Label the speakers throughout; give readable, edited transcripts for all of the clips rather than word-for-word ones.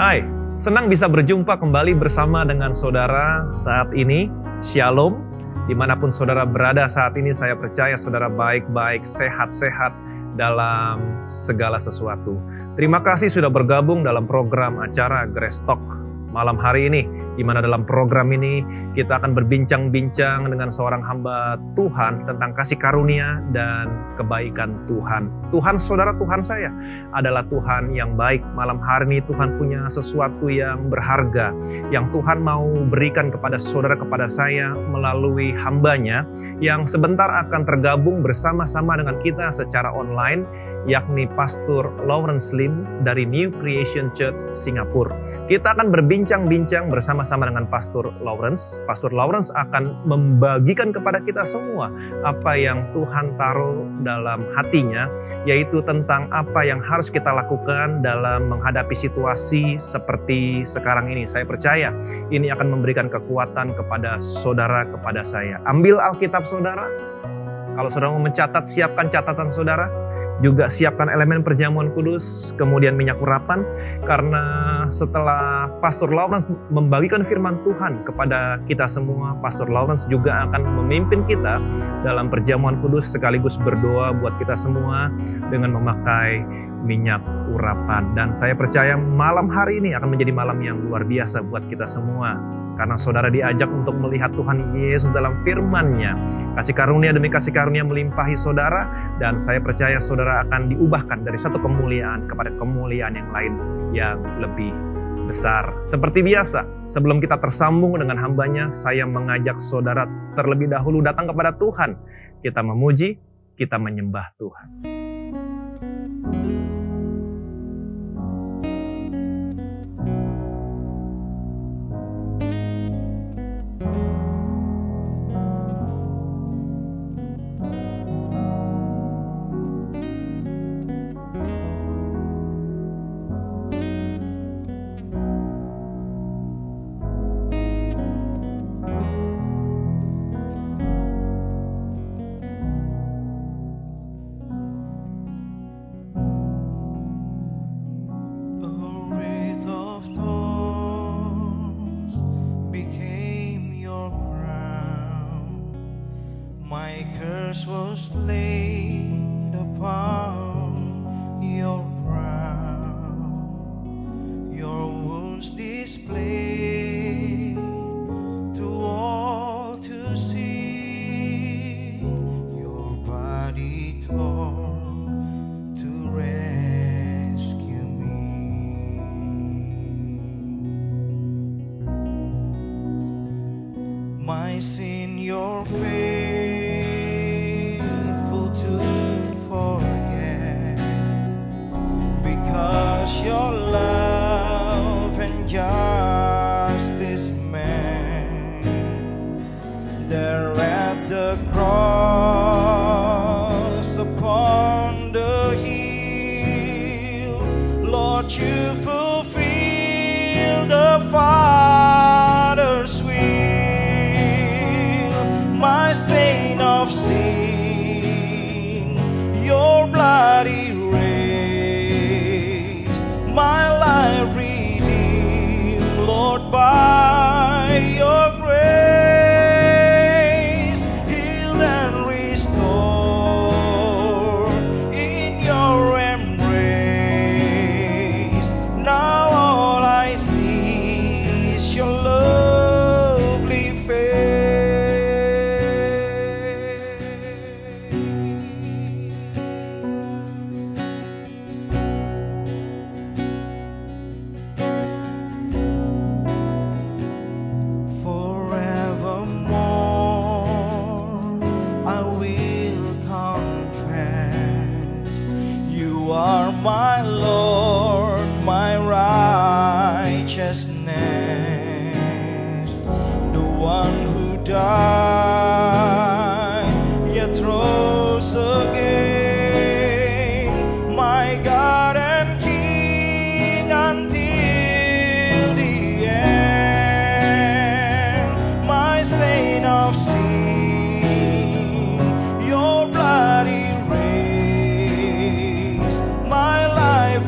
Speaker 1: Hai, senang bisa berjumpa kembali bersama dengan saudara saat ini. Shalom, dimanapun saudara berada saat ini, saya percaya saudara baik-baik, sehat-sehat dalam segala sesuatu. Terima kasih sudah bergabung dalam program acara Grace Talk malam hari ini, di mana dalam program ini kita akan berbincang-bincang dengan seorang hamba Tuhan tentang kasih karunia dan kebaikan Tuhan. Tuhan saudara, Tuhan saya adalah Tuhan yang baik. Malam hari ini Tuhan punya sesuatu yang berharga, yang Tuhan mau berikan kepada saudara, kepada saya melalui hambanya yang sebentar akan tergabung bersama-sama dengan kita secara online, yakni Pastor Lawrence Lim dari New Creation Church Singapura. Kita akan berbincang-bincang bersama-sama dengan Pastor Lawrence. Pastor Lawrence akan membagikan kepada kita semua apa yang Tuhan taruh dalam hatinya, yaitu tentang apa yang harus kita lakukan dalam menghadapi situasi seperti sekarang ini. Saya percaya ini akan memberikan kekuatan kepada saudara, kepada saya. Ambil Alkitab saudara. Kalau saudara mau mencatat, siapkan catatan saudara. Juga siapkan elemen perjamuan kudus, kemudian minyak urapan, karena setelah Pastor Lawrence membagikan firman Tuhan kepada kita semua, Pastor Lawrence juga akan memimpin kita dalam perjamuan kudus sekaligus berdoa buat kita semua dengan memakai minyak urapan. Dan saya percaya malam hari ini akan menjadi malam yang luar biasa buat kita semua, karena saudara diajak untuk melihat Tuhan Yesus dalam firman-Nya. Kasih karunia demi kasih karunia melimpahi saudara, dan saya percaya saudara akan diubahkan dari satu kemuliaan kepada kemuliaan yang lain yang lebih besar. Seperti biasa, sebelum kita tersambung dengan hambanya, saya mengajak saudara terlebih dahulu datang kepada Tuhan. Kita memuji, kita menyembah Tuhan.
Speaker 2: My sin, you're faithful to forget, because your love and justice met there at the cross upon the hill. Lord, you fulfill the Father's will. My stain of sin, your blood erased, my life redeemed, Lord, by your grace, healed and restored in your embrace. Now all I see is your lovely face. My Lord, my righteousness, the one who died, yet rose again, my God and King until the end. My stain of sin, your blood erased, my life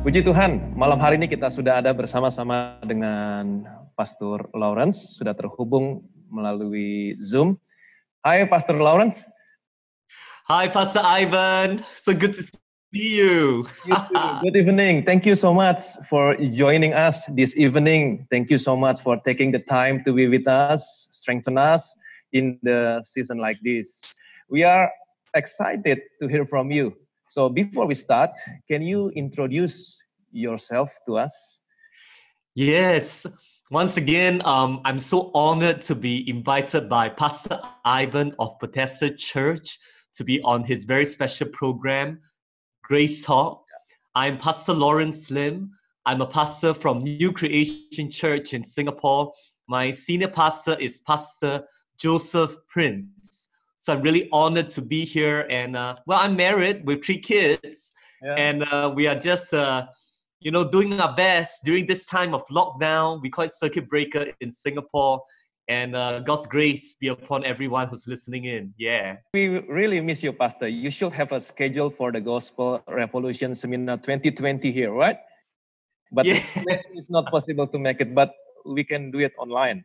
Speaker 1: Puji Tuhan, malam hari ini kita sudah ada bersama-sama dengan Pastor Lawrence, sudah terhubung melalui Zoom. Hai Pastor Lawrence.
Speaker 3: Hi, Pastor Ivan. So good to see you.
Speaker 1: Good evening. Thank you so much for joining us this evening. Thank you so much for taking the time to be with us, strengthen us in the season like this. We are excited to hear from you. So before we start, can you introduce yourself to us?
Speaker 3: Yes. Once again, I'm so honored to be invited by Pastor Ivan of Bethesda Church to be on his very special program, Grace Talk. I'm Pastor Lawrence Lim. I'm a pastor from New Creation Church in Singapore. My senior pastor is Pastor Joseph Prince. So I'm really honored to be here. And well, I'm married with 3 kids.
Speaker 1: Yeah.
Speaker 3: And we are just, doing our best during this time of lockdown. We call it circuit breaker in Singapore. And God's grace be upon everyone who's listening in. Yeah.
Speaker 1: We really miss you, Pastor. You should have a schedule for the Gospel Revolution Seminar 2020 here, right? But
Speaker 3: Yeah.
Speaker 1: it's not possible to make it, but we can do it online.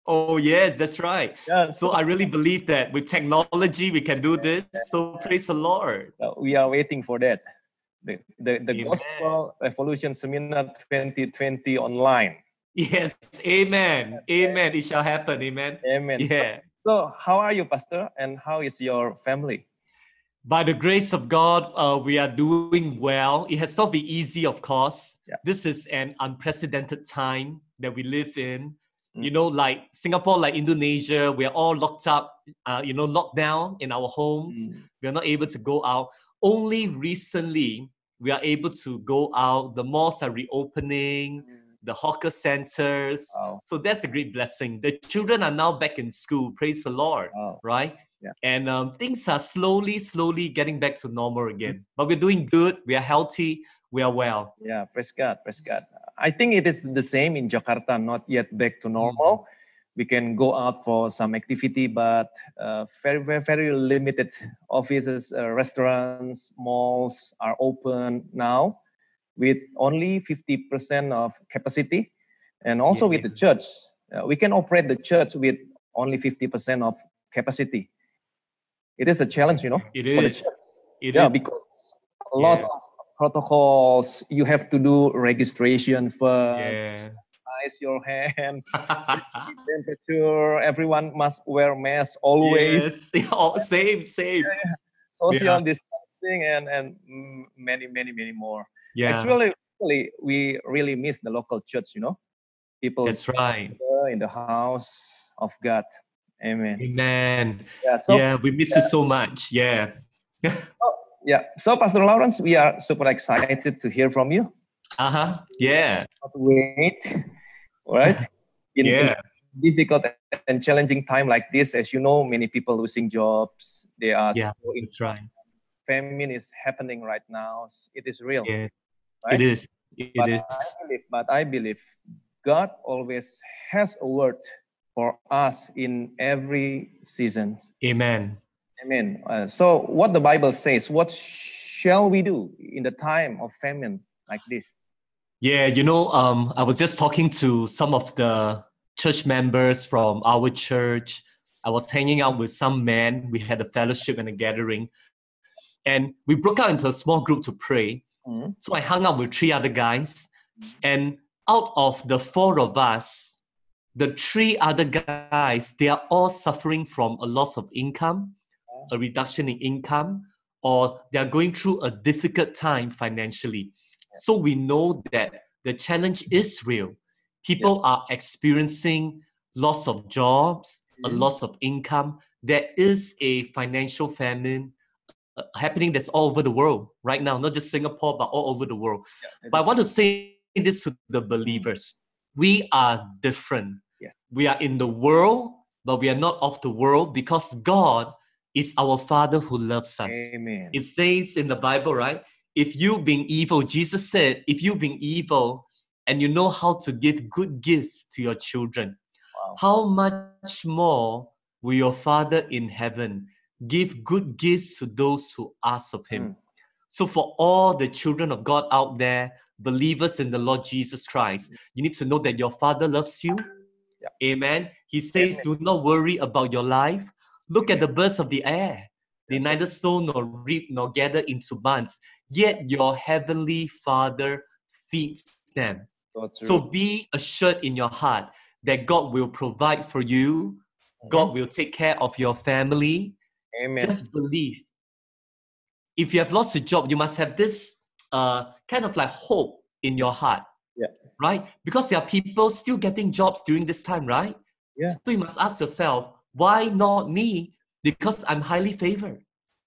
Speaker 3: Oh, yes, that's right.
Speaker 1: Yeah,
Speaker 3: So I really believe that with technology, we can do this. So praise the Lord.
Speaker 1: we are waiting for that. The
Speaker 3: Amen.
Speaker 1: Gospel Revolution Seminar 2020 online.
Speaker 3: Yes, amen.
Speaker 1: Yes,
Speaker 3: Amen. It shall happen. Amen.
Speaker 1: Amen.
Speaker 3: Yeah.
Speaker 1: So how are you, Pastor? And how is your family?
Speaker 3: By the grace of God, we are doing well. It has not been easy, of course.
Speaker 1: Yeah.
Speaker 3: This is an unprecedented time that we live in.
Speaker 1: Mm.
Speaker 3: You know, like Singapore, like Indonesia, we are all locked up, locked down in our homes. We are not able to go out. Only recently, we are able to go out. The malls are reopening, the hawker centers.
Speaker 1: Wow.
Speaker 3: So that's a great blessing. The children are now back in school. Praise the Lord,
Speaker 1: Wow.
Speaker 3: right?
Speaker 1: Yeah.
Speaker 3: And things are slowly getting back to normal again. But we're doing good. We are healthy. We are well.
Speaker 1: Yeah, praise God, praise God. I think it is the same in Jakarta, not yet back to normal. We can go out for some activity, but very, very, very limited. Offices, restaurants, malls are open now with only 50% of capacity. And also with the church, we can operate the church with only 50% of capacity. It is a challenge,
Speaker 3: It
Speaker 1: for the
Speaker 3: is.
Speaker 1: church.
Speaker 3: It
Speaker 1: Yeah,
Speaker 3: is.
Speaker 1: because a lot of protocols, you have to do registration first,
Speaker 3: Yeah.
Speaker 1: sanitize your hand, temperature, everyone must wear mask always,
Speaker 3: Yes. Oh, same.
Speaker 1: social
Speaker 3: Yeah.
Speaker 1: distancing, and many more.
Speaker 3: Yeah.
Speaker 1: Actually, we really miss the local church, people
Speaker 3: That's right.
Speaker 1: in the house of God. Amen.
Speaker 3: Amen.
Speaker 1: Yeah, so
Speaker 3: Yeah, we miss it so much. Yeah.
Speaker 1: So Pastor Lawrence, we are super excited to hear from you.
Speaker 3: Yeah.
Speaker 1: Not wait, all right? In
Speaker 3: Yeah.
Speaker 1: difficult and challenging time like this, as you know, many people losing jobs. They are
Speaker 3: Yeah.
Speaker 1: so in
Speaker 3: That's right.
Speaker 1: famine is happening right now. It is real,
Speaker 3: Yeah.
Speaker 1: right?
Speaker 3: It is. It is.
Speaker 1: But I believe God always has a word for us in every season.
Speaker 3: Amen.
Speaker 1: Amen. So what the Bible says, what shall we do in the time of famine like this?
Speaker 3: Yeah, I was just talking to some of the church members from our church. I was hanging out with some men. We had a fellowship and a gathering. And we broke out into a small group to pray.
Speaker 1: Mhm.
Speaker 3: So I hung out with 3 other guys. And out of the 4 of us, the 3 other guys, they are all suffering from a loss of income, a reduction in income, or they are going through a difficult time financially. So we know that the challenge is real. People are experiencing loss of jobs, a loss of income. There is a financial famine happening that's all over the world right now, not just Singapore, but all over the world. But I want to say this to the believers. We are different. We are in the world, but we are not of the world because God is our Father who loves us.
Speaker 1: Amen.
Speaker 3: It says in the Bible, right? If you being evil, Jesus said, if you being evil and you know how to give good gifts to your children, how much more will your Father in heaven give good gifts to those who ask of him? So for all the children of God out there, believers in the Lord Jesus Christ, you need to know that your Father loves you.
Speaker 1: Yeah.
Speaker 3: Amen. He says, do not worry about your life. Look at the birds of the air. They
Speaker 1: Yes.
Speaker 3: neither sow nor reap nor gather into barns, yet your heavenly Father feeds them.
Speaker 1: So
Speaker 3: So
Speaker 1: true.
Speaker 3: be assured in your heart that God will provide for you. God will take care of your family.
Speaker 1: Amen.
Speaker 3: Just believe. If you have lost a job, you must have this kind of like hope in your heart.
Speaker 1: Yeah.
Speaker 3: Right? Because there are people still getting jobs during this time, right?
Speaker 1: Yeah.
Speaker 3: So you must ask yourself, why not me? Because I'm highly favored.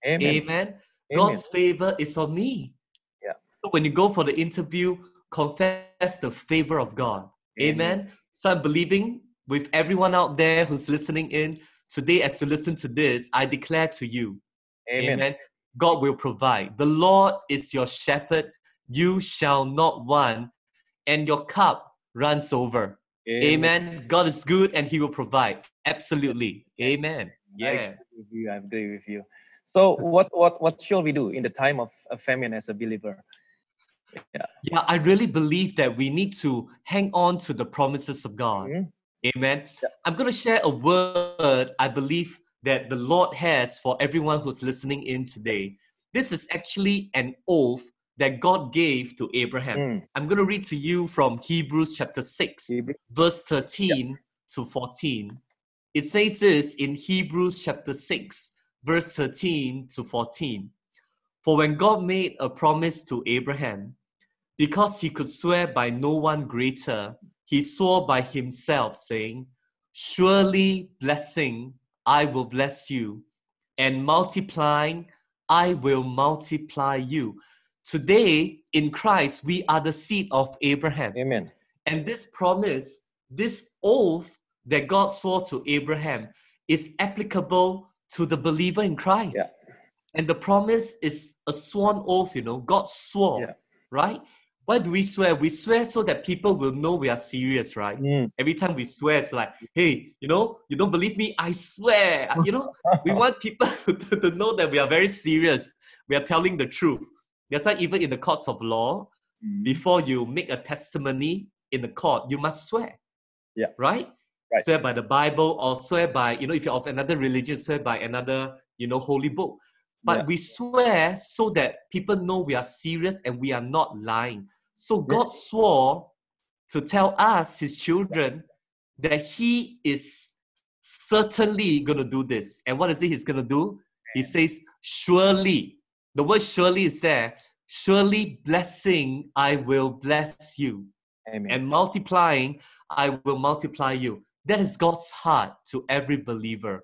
Speaker 1: Amen.
Speaker 3: Amen. God's favor is on me.
Speaker 1: Yeah.
Speaker 3: So when you go for the interview, confess the favor of God. Amen. So I'm believing with everyone out there who's listening in today, as you listen to this, I declare to you, Amen. God will provide. The Lord is your shepherd. You shall not want, and your cup runs over. Amen. God is good and He will provide. Absolutely. Amen. Yeah.
Speaker 1: I agree with you. So what shall we do in the time of a famine as a believer?
Speaker 3: Yeah, I really believe that we need to hang on to the promises of God. Amen.
Speaker 1: Yeah.
Speaker 3: I'm going to share a word I believe that the Lord has for everyone who's listening in today. This is actually an oath that God gave to Abraham. I'm going to read to you from Hebrews chapter 6, verse 13 to 14. It says this in Hebrews chapter 6, verse 13 to 14. For when God made a promise to Abraham, because he could swear by no one greater, he swore by himself, saying, surely blessing, I will bless you, and multiplying, I will multiply you. Today, in Christ, we are the seed of Abraham.
Speaker 1: Amen.
Speaker 3: And this promise, this oath that God swore to Abraham is applicable to the believer in Christ.
Speaker 1: Yeah.
Speaker 3: And the promise is a sworn oath, God swore, right? Why do we swear? We swear so that people will know we are serious, right? Every time we swear, it's like, hey, you don't believe me? I swear. We want people to know that we are very serious. We are telling the truth. That's why even in the courts of law, before you make a testimony in the court, you must swear.
Speaker 1: Yeah.
Speaker 3: Right? Swear by the Bible, or swear by, if you're of another religion, swear by another, holy book. But we swear so that people know we are serious and we are not lying. So God swore to tell us, His children, that He is certainly going to do this. And what is it He's going to do? He says, surely. The word surely is there. Surely blessing, I will bless you.
Speaker 1: Amen.
Speaker 3: And multiplying, I will multiply you. That is God's heart to every believer.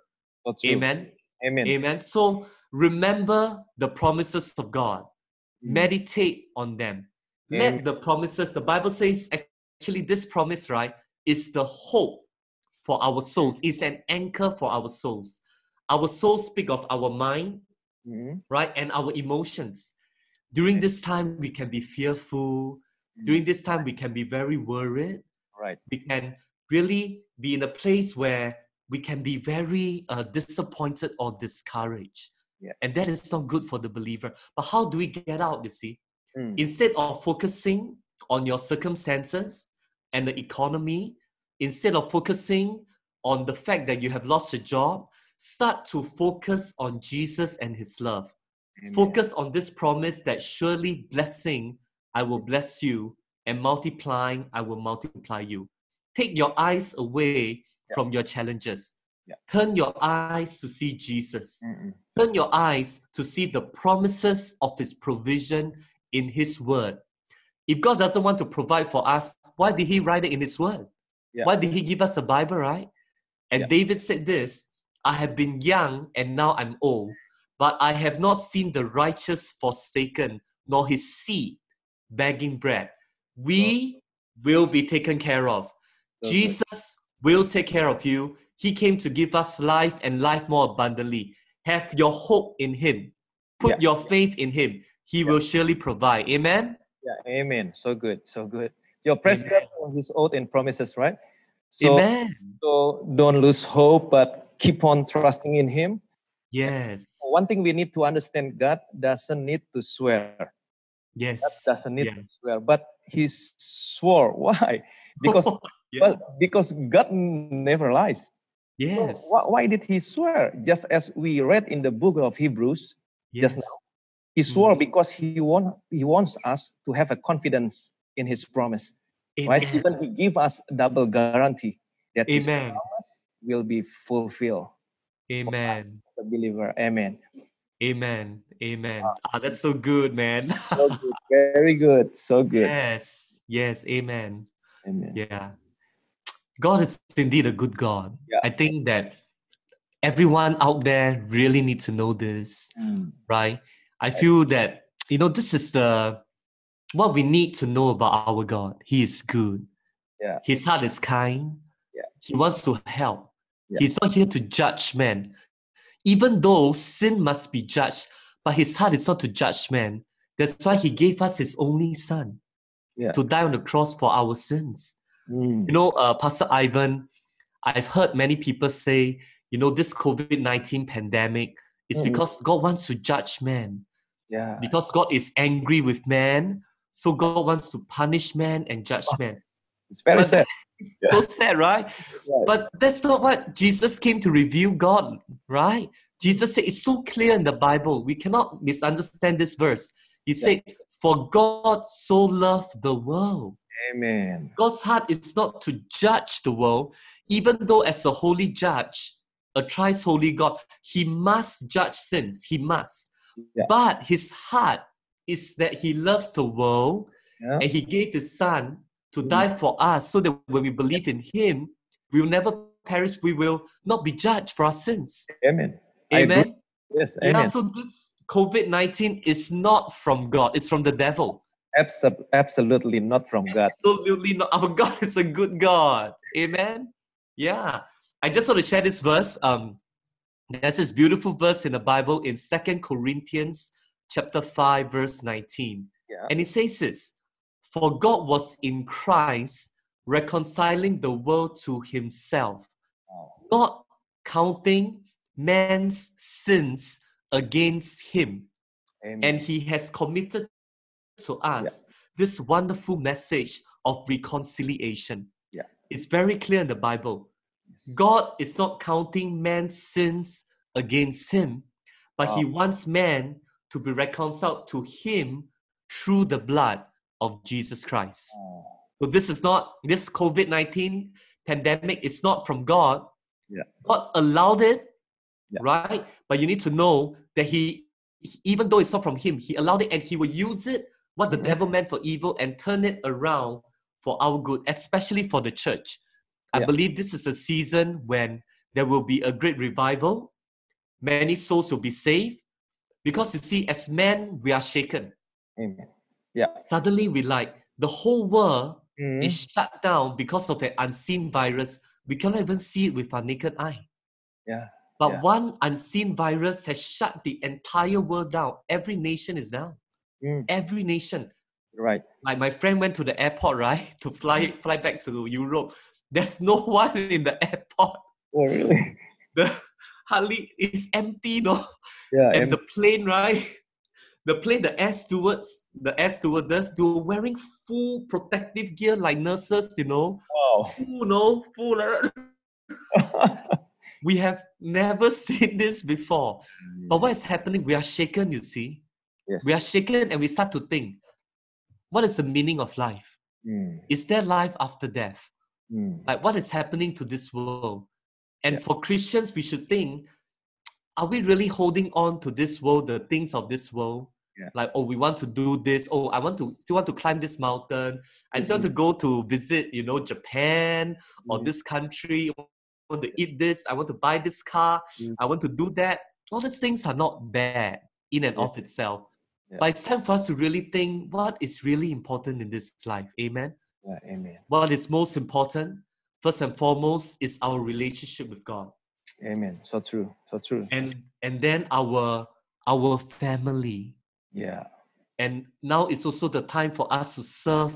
Speaker 3: Amen.
Speaker 1: Amen.
Speaker 3: Amen. So remember the promises of God. Meditate on them. Let the promises, the Bible says, actually this promise, right, is the hope for our souls. It's an anchor for our souls. Our souls speak of our mind, right, and our emotions. During this time, we can be fearful. During this time, we can be very worried.
Speaker 1: Right.
Speaker 3: We can really be in a place where we can be very disappointed or discouraged.
Speaker 1: Yeah.
Speaker 3: And that is not good for the believer. But how do we get out, you see? Instead of focusing on your circumstances and the economy, instead of focusing on the fact that you have lost a job, start to focus on Jesus and His love. Amen. Focus on this promise that surely blessing, I will bless you, and multiplying, I will multiply you. Take your eyes away from your challenges. Turn your eyes to see Jesus. Turn your eyes to see the promises of His provision in His word. If God doesn't want to provide for us, why did He write it in His word? Why did He give us a Bible, right? And David said this, I have been young and now I'm old, but I have not seen the righteous forsaken, nor his seed begging bread. We will be taken care of. Jesus will take care of you. He came to give us life and life more abundantly. Have your hope in Him. Put your faith in Him. He will surely provide. Amen?
Speaker 1: Yeah, amen. So good, so good. Your prescribed on His oath and promises, right? So,
Speaker 3: amen.
Speaker 1: So don't lose hope, but keep on trusting in Him.
Speaker 3: Yes.
Speaker 4: one thing we need to understand: God doesn't need to swear.
Speaker 3: Yes.
Speaker 4: God doesn't need
Speaker 3: Yeah.
Speaker 4: to swear, but He swore. Why? Because
Speaker 3: Yeah.
Speaker 4: because God never lies.
Speaker 3: Yes.
Speaker 4: So why did He swear? Just as we read in the book of Hebrews
Speaker 3: Yes.
Speaker 4: just now, He swore because He wants us to have a confidence in His promise. Right?
Speaker 3: Amen.
Speaker 4: Even He give us double guarantee that His
Speaker 3: Amen.
Speaker 4: promise will be fulfilled.
Speaker 3: Amen.
Speaker 4: The believer. Amen.
Speaker 3: Amen. Amen. That's so good, man.
Speaker 4: So good. Very good. So good.
Speaker 3: Yes. Yes. Amen.
Speaker 4: Amen.
Speaker 3: Yeah. God is indeed a good God.
Speaker 4: Yeah.
Speaker 3: I think that everyone out there really needs to know this, right? I feel that, this is what we need to know about our God. He is good.
Speaker 4: Yeah.
Speaker 3: His heart is kind.
Speaker 4: Yeah.
Speaker 3: He wants to help.
Speaker 4: Yeah.
Speaker 3: He's not here to judge man. Even though sin must be judged, but his heart is not to judge man. That's why he gave us his only son to die on the cross for our sins. Pastor Ivan, I've heard many people say, this COVID-19 pandemic is because God wants to judge man.
Speaker 4: Yeah.
Speaker 3: Because God is angry with man, so God wants to punish man and judge man.
Speaker 4: It's very sad.
Speaker 3: So sad, right?
Speaker 4: Right.
Speaker 3: But that's not what Jesus came to reveal God, right? Jesus said it's so clear in the Bible. We cannot misunderstand this verse. He said, for God so loved the world.
Speaker 4: Amen.
Speaker 3: God's heart is not to judge the world, even though as a holy judge, a thrice holy God, he must judge sins. He must.
Speaker 4: Yeah.
Speaker 3: But his heart is that he loves the world and he gave his son to die for us so that when we believe in him, we will never perish. We will not be judged for our sins.
Speaker 4: Amen.
Speaker 3: Amen.
Speaker 4: Yes.
Speaker 3: Yeah,
Speaker 4: Amen.
Speaker 3: so this COVID-19 is not from God. It's from the devil.
Speaker 4: Absolutely not from God.
Speaker 3: Absolutely not. Our God is a good God. Amen. Yeah. I just want to share this verse. There's this beautiful verse in the Bible in 2 Corinthians chapter 5, verse 19.
Speaker 4: Yeah.
Speaker 3: And it says this, for God was in Christ reconciling the world to himself, not counting man's sins against him.
Speaker 4: Amen.
Speaker 3: And he has committed to us this wonderful message of reconciliation.
Speaker 4: Yeah.
Speaker 3: It's very clear in the Bible.
Speaker 4: Yes.
Speaker 3: God is not counting man's sins against him, but he wants man to be reconciled to him through the blood of Jesus Christ. So this COVID-19 pandemic is not from God.
Speaker 4: Yeah.
Speaker 3: God allowed it, right? But you need to know that even though it's not from him, he allowed it and he will use it, what the devil meant for evil, and turn it around for our good, especially for the church. I believe this is a season when there will be a great revival. Many souls will be saved. Because you see, as men, we are shaken.
Speaker 4: Amen. Yeah.
Speaker 3: Suddenly the whole world is shut down because of an unseen virus. We cannot even see it with our naked eye.
Speaker 4: Yeah.
Speaker 3: But one unseen virus has shut the entire world down. Every nation is down. Every nation.
Speaker 4: Right.
Speaker 3: Like my friend went to the airport, right, to fly back to Europe. There's no one in the airport.
Speaker 4: Oh, really?
Speaker 3: Hardly it's empty, no?
Speaker 4: Yeah.
Speaker 3: And the plane, right? The plane, the air stewardess, they were wearing full protective gear like nurses,
Speaker 4: Wow.
Speaker 3: Full. We have never seen this before. But what is happening? We are shaken, you see.
Speaker 4: Yes.
Speaker 3: We are shaken and we start to think, what is the meaning of life? Is there life after death? Like, what is happening to this world? And for Christians, we should think, are we really holding on to this world, the things of this world? Like, we want to do this. I still want to climb this mountain. I still want to go to visit, Japan or this country. I want to eat this. I want to buy this car. I want to do that. All these things are not bad in and of itself. But it's time for us to really think what is really important in this life. Amen?
Speaker 4: Yeah, amen.
Speaker 3: What is most important, first and foremost, is our relationship with God.
Speaker 4: Amen. So true. So true.
Speaker 3: And then our family.
Speaker 4: Yeah.
Speaker 3: And now it's also the time for us to serve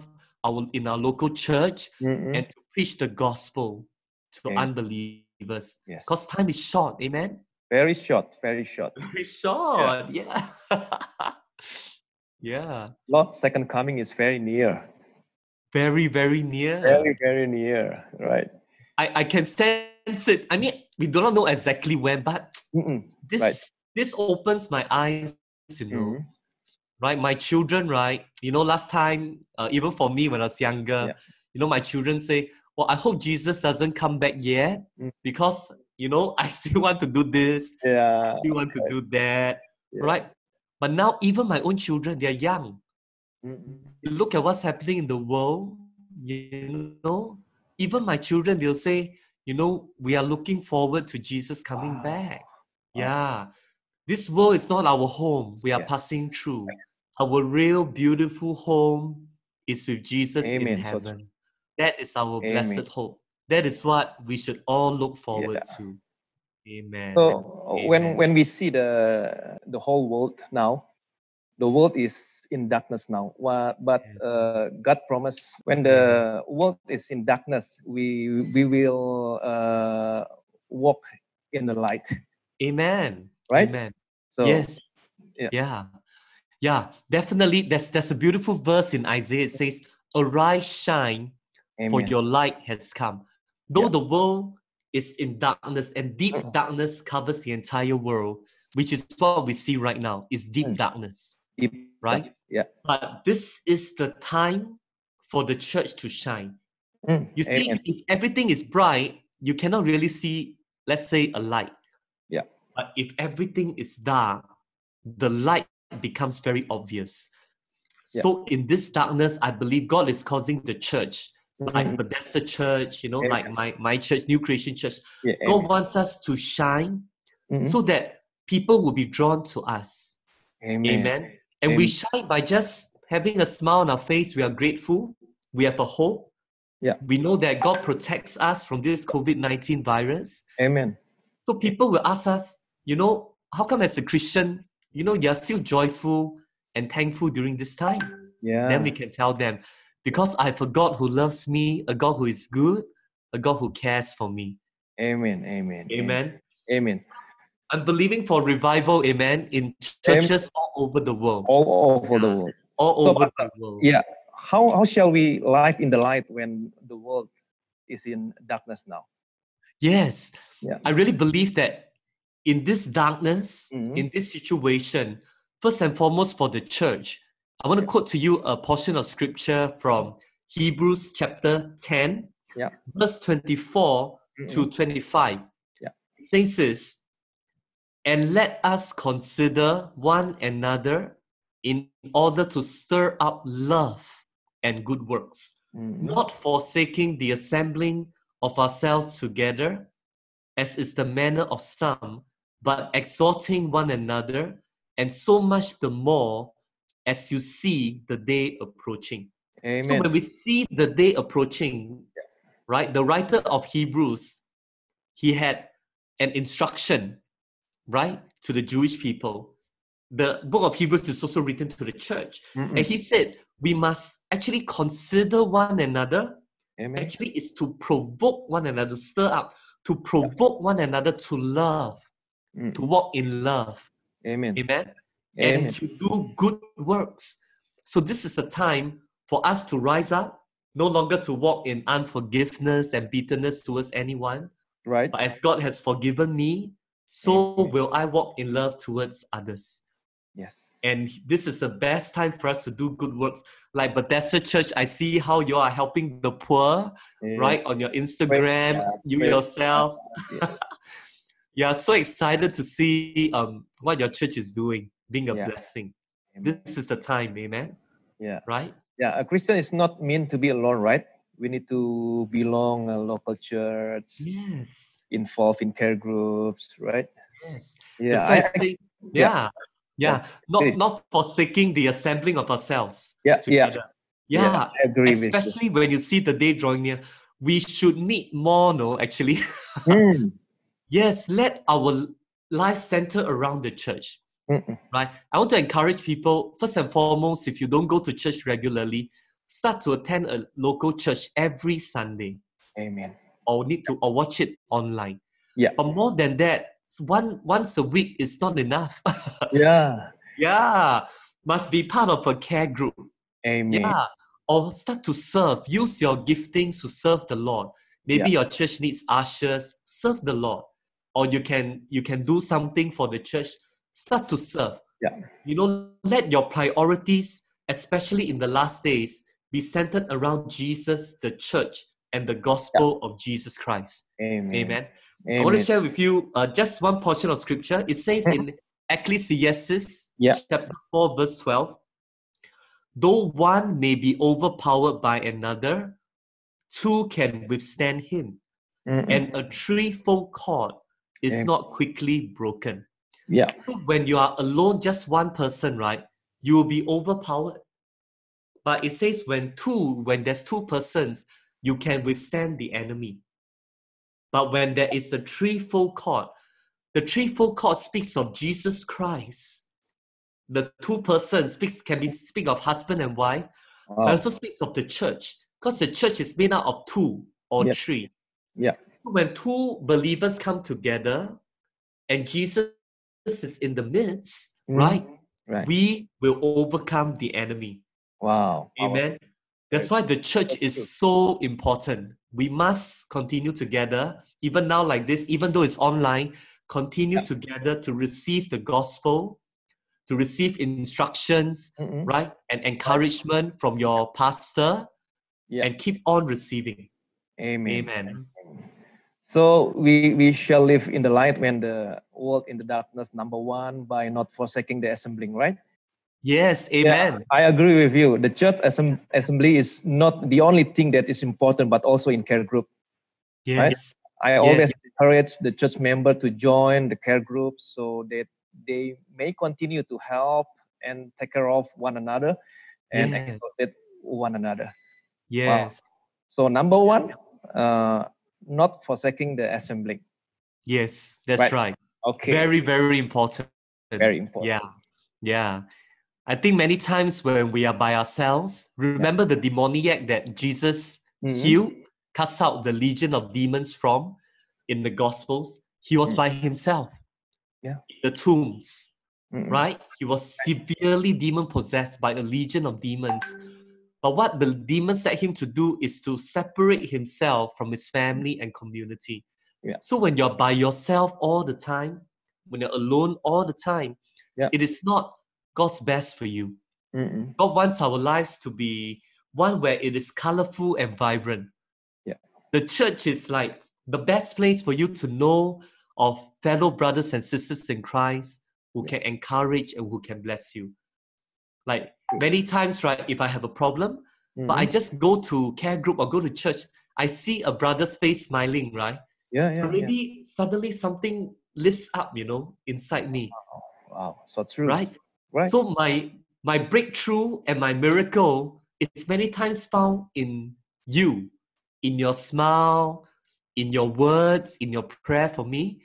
Speaker 3: in our local church and to preach the gospel to unbelievers.
Speaker 4: Yes.
Speaker 3: Because time is short. Amen?
Speaker 4: Very short, very short.
Speaker 3: Very short. Yeah. Yeah.
Speaker 4: Lord's second coming is very near.
Speaker 3: Very, very near.
Speaker 4: Very, very near. Right.
Speaker 3: I can sense it. I mean, we do not know exactly when, but this
Speaker 4: Right.
Speaker 3: this opens my eyes, you know.
Speaker 4: Mhm.
Speaker 3: Right? My children, right? You know, last time, even for me when I was younger,
Speaker 4: Yeah.
Speaker 3: you know, my children say, well, I hope Jesus doesn't come back yet because, you know, I still want to do this,
Speaker 4: Yeah.
Speaker 3: still want to do that,
Speaker 4: Yeah.
Speaker 3: right? But now even my own children, they're young.
Speaker 4: Mhm.
Speaker 3: You look at what's happening in the world, you know, even my children, they'll say, you know, we are looking forward to Jesus coming
Speaker 4: Wow.
Speaker 3: back.
Speaker 4: Wow.
Speaker 3: Yeah. This world is not our home. We are
Speaker 4: Yes.
Speaker 3: passing through. Our real beautiful home is with Jesus in
Speaker 4: Amen. So
Speaker 3: heaven. That is our
Speaker 4: Amen.
Speaker 3: blessed hope. That is what we should all look forward
Speaker 4: Yeah.
Speaker 3: to. Amen.
Speaker 4: So
Speaker 3: Amen.
Speaker 4: when we see the whole world now, the world is in darkness now. But God promised when the world is in darkness, we will walk in the light.
Speaker 3: Amen.
Speaker 4: Right?
Speaker 3: Amen.
Speaker 4: So
Speaker 3: Yes.
Speaker 4: yeah.
Speaker 3: Yeah. Yeah. Definitely. There's a beautiful verse in Isaiah. It says, "Arise, shine, for
Speaker 4: Amen.
Speaker 3: your light has come." Though
Speaker 4: Yeah.
Speaker 3: the world is in darkness and deep darkness covers the entire world, which is what we see right now, is deep darkness,
Speaker 4: Deep
Speaker 3: right?
Speaker 4: dark. Yeah.
Speaker 3: But this is the time for the church to shine. You see,
Speaker 4: Amen.
Speaker 3: if everything is bright, you cannot really see, let's say, a light.
Speaker 4: Yeah.
Speaker 3: But if everything is dark, the light becomes very obvious.
Speaker 4: Yeah.
Speaker 3: So in this darkness, I believe God is causing the church, like
Speaker 4: Mhm.
Speaker 3: Bethesda Church, you know, like
Speaker 4: Amen.
Speaker 3: my church, New Creation Church.
Speaker 4: Yeah.
Speaker 3: God
Speaker 4: Amen.
Speaker 3: wants us to shine
Speaker 4: Mhm.
Speaker 3: so that people will be drawn to us.
Speaker 4: Amen.
Speaker 3: Amen. And we
Speaker 4: Amen.
Speaker 3: shine by just having a smile on our face. We are grateful. We have a hope.
Speaker 4: Yeah.
Speaker 3: We know that God protects us from this COVID-19 virus.
Speaker 4: Amen.
Speaker 3: So people will ask us, you know, how come as a Christian, you know, you're still joyful and thankful during this time?
Speaker 4: Yeah.
Speaker 3: Then we can tell them, because I have a God who loves me, a God who is good, a God who cares for me.
Speaker 4: Amen. Amen.
Speaker 3: Amen.
Speaker 4: Amen.
Speaker 3: I'm believing for revival, amen, in churches all over the world.
Speaker 4: All over the world.
Speaker 3: All
Speaker 4: So,
Speaker 3: over the world.
Speaker 4: yeah. How shall we live in the light when the world is in darkness now?
Speaker 3: Yes.
Speaker 4: Yeah.
Speaker 3: I really believe that in this darkness,
Speaker 4: Mhm.
Speaker 3: in this situation, first and foremost for the church, I want to quote to you a portion of scripture from Hebrews chapter 10,
Speaker 4: Yeah.
Speaker 3: verse 24 to 25.
Speaker 4: Yeah.
Speaker 3: It says this, "And let us consider one another in order to stir up love and good works, not forsaking the assembling of ourselves together, as is the manner of some, but exhorting one another, and so much the more as you see the day approaching." So
Speaker 4: Amen.
Speaker 3: when we see the day approaching, right, the writer of Hebrews, he had an instruction, right, to the Jewish people. The book of Hebrews is also written to the church. And he said, we must actually consider one another.
Speaker 4: Amen.
Speaker 3: Actually, is to provoke one another, stir up, to provoke one another to love, to walk in love.
Speaker 4: Amen.
Speaker 3: Amen.
Speaker 4: Amen.
Speaker 3: And to do good works. So this is a time for us to rise up, no longer to walk in unforgiveness and bitterness towards anyone.
Speaker 4: Right.
Speaker 3: But as God has forgiven me, so will I walk in love towards others.
Speaker 4: Yes.
Speaker 3: And this is the best time for us to do good works. Like Bethesda Church, I see how you are helping the poor, right? On your Instagram, you yourself. Yeah, so excited to see what your church is doing, being a blessing.
Speaker 4: Amen.
Speaker 3: This is the time, amen?
Speaker 4: Yeah.
Speaker 3: Right?
Speaker 4: Yeah, a Christian is not meant to be alone, right? We need to belong a local church,
Speaker 3: Yes.
Speaker 4: involved in care groups, right?
Speaker 3: Yes.
Speaker 4: Yeah.
Speaker 3: That's why not forsaking the assembling of ourselves together.
Speaker 4: I agree with you.
Speaker 3: Especially when you see the day drawing near. We should meet more, no, actually. Yes, let our life center around the church. Right? I want to encourage people, first and foremost, if you don't go to church regularly, start to attend a local church every Sunday.
Speaker 4: Amen.
Speaker 3: Or watch it online.
Speaker 4: Yeah.
Speaker 3: But more than that, once a week is not enough.
Speaker 4: Yeah.
Speaker 3: Yeah, must be part of a care group.
Speaker 4: Amen.
Speaker 3: Yeah, or start to serve. Use your giftings to serve the Lord. Maybe
Speaker 4: Yeah.
Speaker 3: your church needs ushers. Serve the Lord, or you can do something for the church. Start to serve.
Speaker 4: Yeah.
Speaker 3: You know, let your priorities, especially in the last days, be centered around Jesus, the church, and the gospel of Jesus Christ.
Speaker 4: Amen.
Speaker 3: Amen. I want to
Speaker 4: Amen.
Speaker 3: share with you just one portion of scripture. It says in Ecclesiastes
Speaker 4: Yeah.
Speaker 3: chapter 4, verse 12, though one may be overpowered by another, two can withstand him.
Speaker 4: Mm-mm.
Speaker 3: And a threefold cord is
Speaker 4: Amen.
Speaker 3: not quickly broken.
Speaker 4: Yeah.
Speaker 3: So when you are alone, just one person, right, you will be overpowered. But it says when there's two persons, you can withstand the enemy. But when there is a threefold cord, the threefold cord speaks of Jesus Christ. The two persons speak of husband and wife, but
Speaker 4: Wow.
Speaker 3: also speaks of the church, because the church is made out of two or
Speaker 4: Yeah.
Speaker 3: three.
Speaker 4: Yeah.
Speaker 3: When two believers come together and Jesus is in the midst,
Speaker 4: Mm.
Speaker 3: right?
Speaker 4: Right.
Speaker 3: We will overcome the enemy.
Speaker 4: Wow.
Speaker 3: Amen. That's why the church
Speaker 4: That's true.
Speaker 3: is so important. We must continue together, even now like this, even though it's online, continue
Speaker 4: Yeah.
Speaker 3: together to receive the gospel, to receive instructions,
Speaker 4: Mm-mm.
Speaker 3: right? And encouragement from your pastor,
Speaker 4: Yeah.
Speaker 3: and keep on receiving.
Speaker 4: Amen.
Speaker 3: Amen.
Speaker 4: So we shall live in the light when the world in the darkness, number one, by not forsaking the assembling, right?
Speaker 3: Yes,
Speaker 4: Yeah,
Speaker 3: amen.
Speaker 4: I agree with you. The church assembly is not the only thing that is important, but also in care group. Right?
Speaker 3: Yes.
Speaker 4: I always encourage the church member to join the care group so that they may continue to help and take care of one another and
Speaker 3: Yes.
Speaker 4: exhort one another.
Speaker 3: Yes.
Speaker 4: So number one, not forsaking the assembly.
Speaker 3: Yes, that's
Speaker 4: Right.
Speaker 3: right.
Speaker 4: Okay.
Speaker 3: Very, very important.
Speaker 4: Very important.
Speaker 3: Yeah. Yeah. I think many times when we are by ourselves, remember the demoniac that Jesus healed, cast out the legion of demons from in the Gospels? He was by himself.
Speaker 4: Yeah.
Speaker 3: In the tombs,
Speaker 4: Mm-mm.
Speaker 3: right? He was severely demon possessed by a legion of demons. But what the demons led him to do is to separate himself from his family and community.
Speaker 4: Yeah.
Speaker 3: So when you're by yourself all the time, when you're alone all the time,
Speaker 4: Yeah.
Speaker 3: it is not God's best for you.
Speaker 4: Mm-mm.
Speaker 3: God wants our lives to be one where it is colorful and vibrant.
Speaker 4: Yeah.
Speaker 3: The church is like the best place for you to know of fellow brothers and sisters in Christ who can encourage and who can bless you. Like many times, right, if I have a problem, but I just go to care group or go to church, I see a brother's face smiling, right?
Speaker 4: Yeah.
Speaker 3: Already suddenly something lifts up, inside me.
Speaker 4: Wow. So true.
Speaker 3: Right?
Speaker 4: Right.
Speaker 3: So my breakthrough and my miracle is many times found in you, in your smile, in your words, in your prayer for me.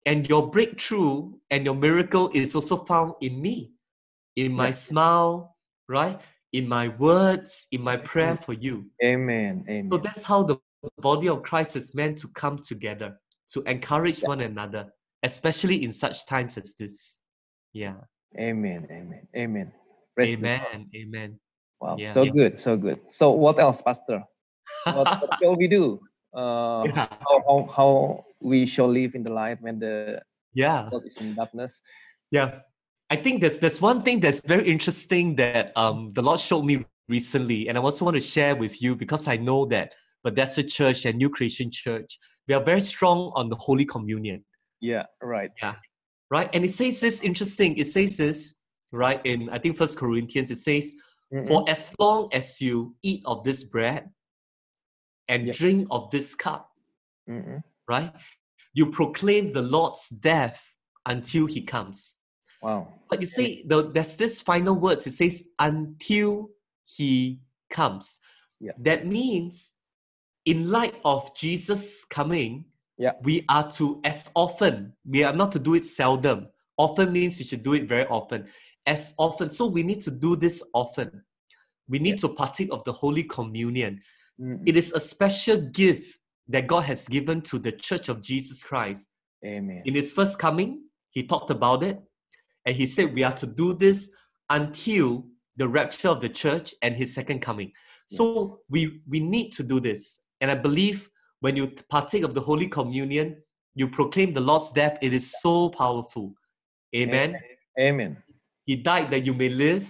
Speaker 3: And your breakthrough and your miracle is also found in me, in my smile, right? In my words, in my prayer for you.
Speaker 4: Amen. Amen.
Speaker 3: So that's how the body of Christ is meant to come together, to encourage one another, especially in such times as this. Yeah.
Speaker 4: Amen. Amen. Amen. Praise the
Speaker 3: Amen.
Speaker 4: Lord.
Speaker 3: Amen.
Speaker 4: Wow.
Speaker 3: Yeah.
Speaker 4: So good. So good. So what else, Pastor? What shall we do? How we shall live in the light when the world is in darkness?
Speaker 3: Yeah. I think there's one thing that's very interesting that the Lord showed me recently, and I also want to share with you because I know that Bethesda Church and New Creation Church, we are very strong on the Holy Communion.
Speaker 4: Yeah, right.
Speaker 3: Yeah. Right? And it says this interesting, it says this, right, in I think 1 Corinthians, it says, for as long as you eat of this bread and drink of this cup, right, you proclaim the Lord's death until he comes.
Speaker 4: Wow.
Speaker 3: But you see, there's this final words. It says, until he comes.
Speaker 4: Yeah.
Speaker 3: That means, in light of Jesus coming, we are to, as often, we are not to do it seldom. Often means we should do it very often. As often. So we need to do this often. We need to partake of the Holy Communion. It is a special gift that God has given to the Church of Jesus Christ
Speaker 4: Amen.
Speaker 3: In his first coming, he talked about it, and he said we are to do this until the rapture of the church and his second coming. So we need to do this. And I believe when you partake of the Holy Communion, you proclaim the Lord's death. It is so powerful. Amen.
Speaker 4: Amen.
Speaker 3: He died that you may live.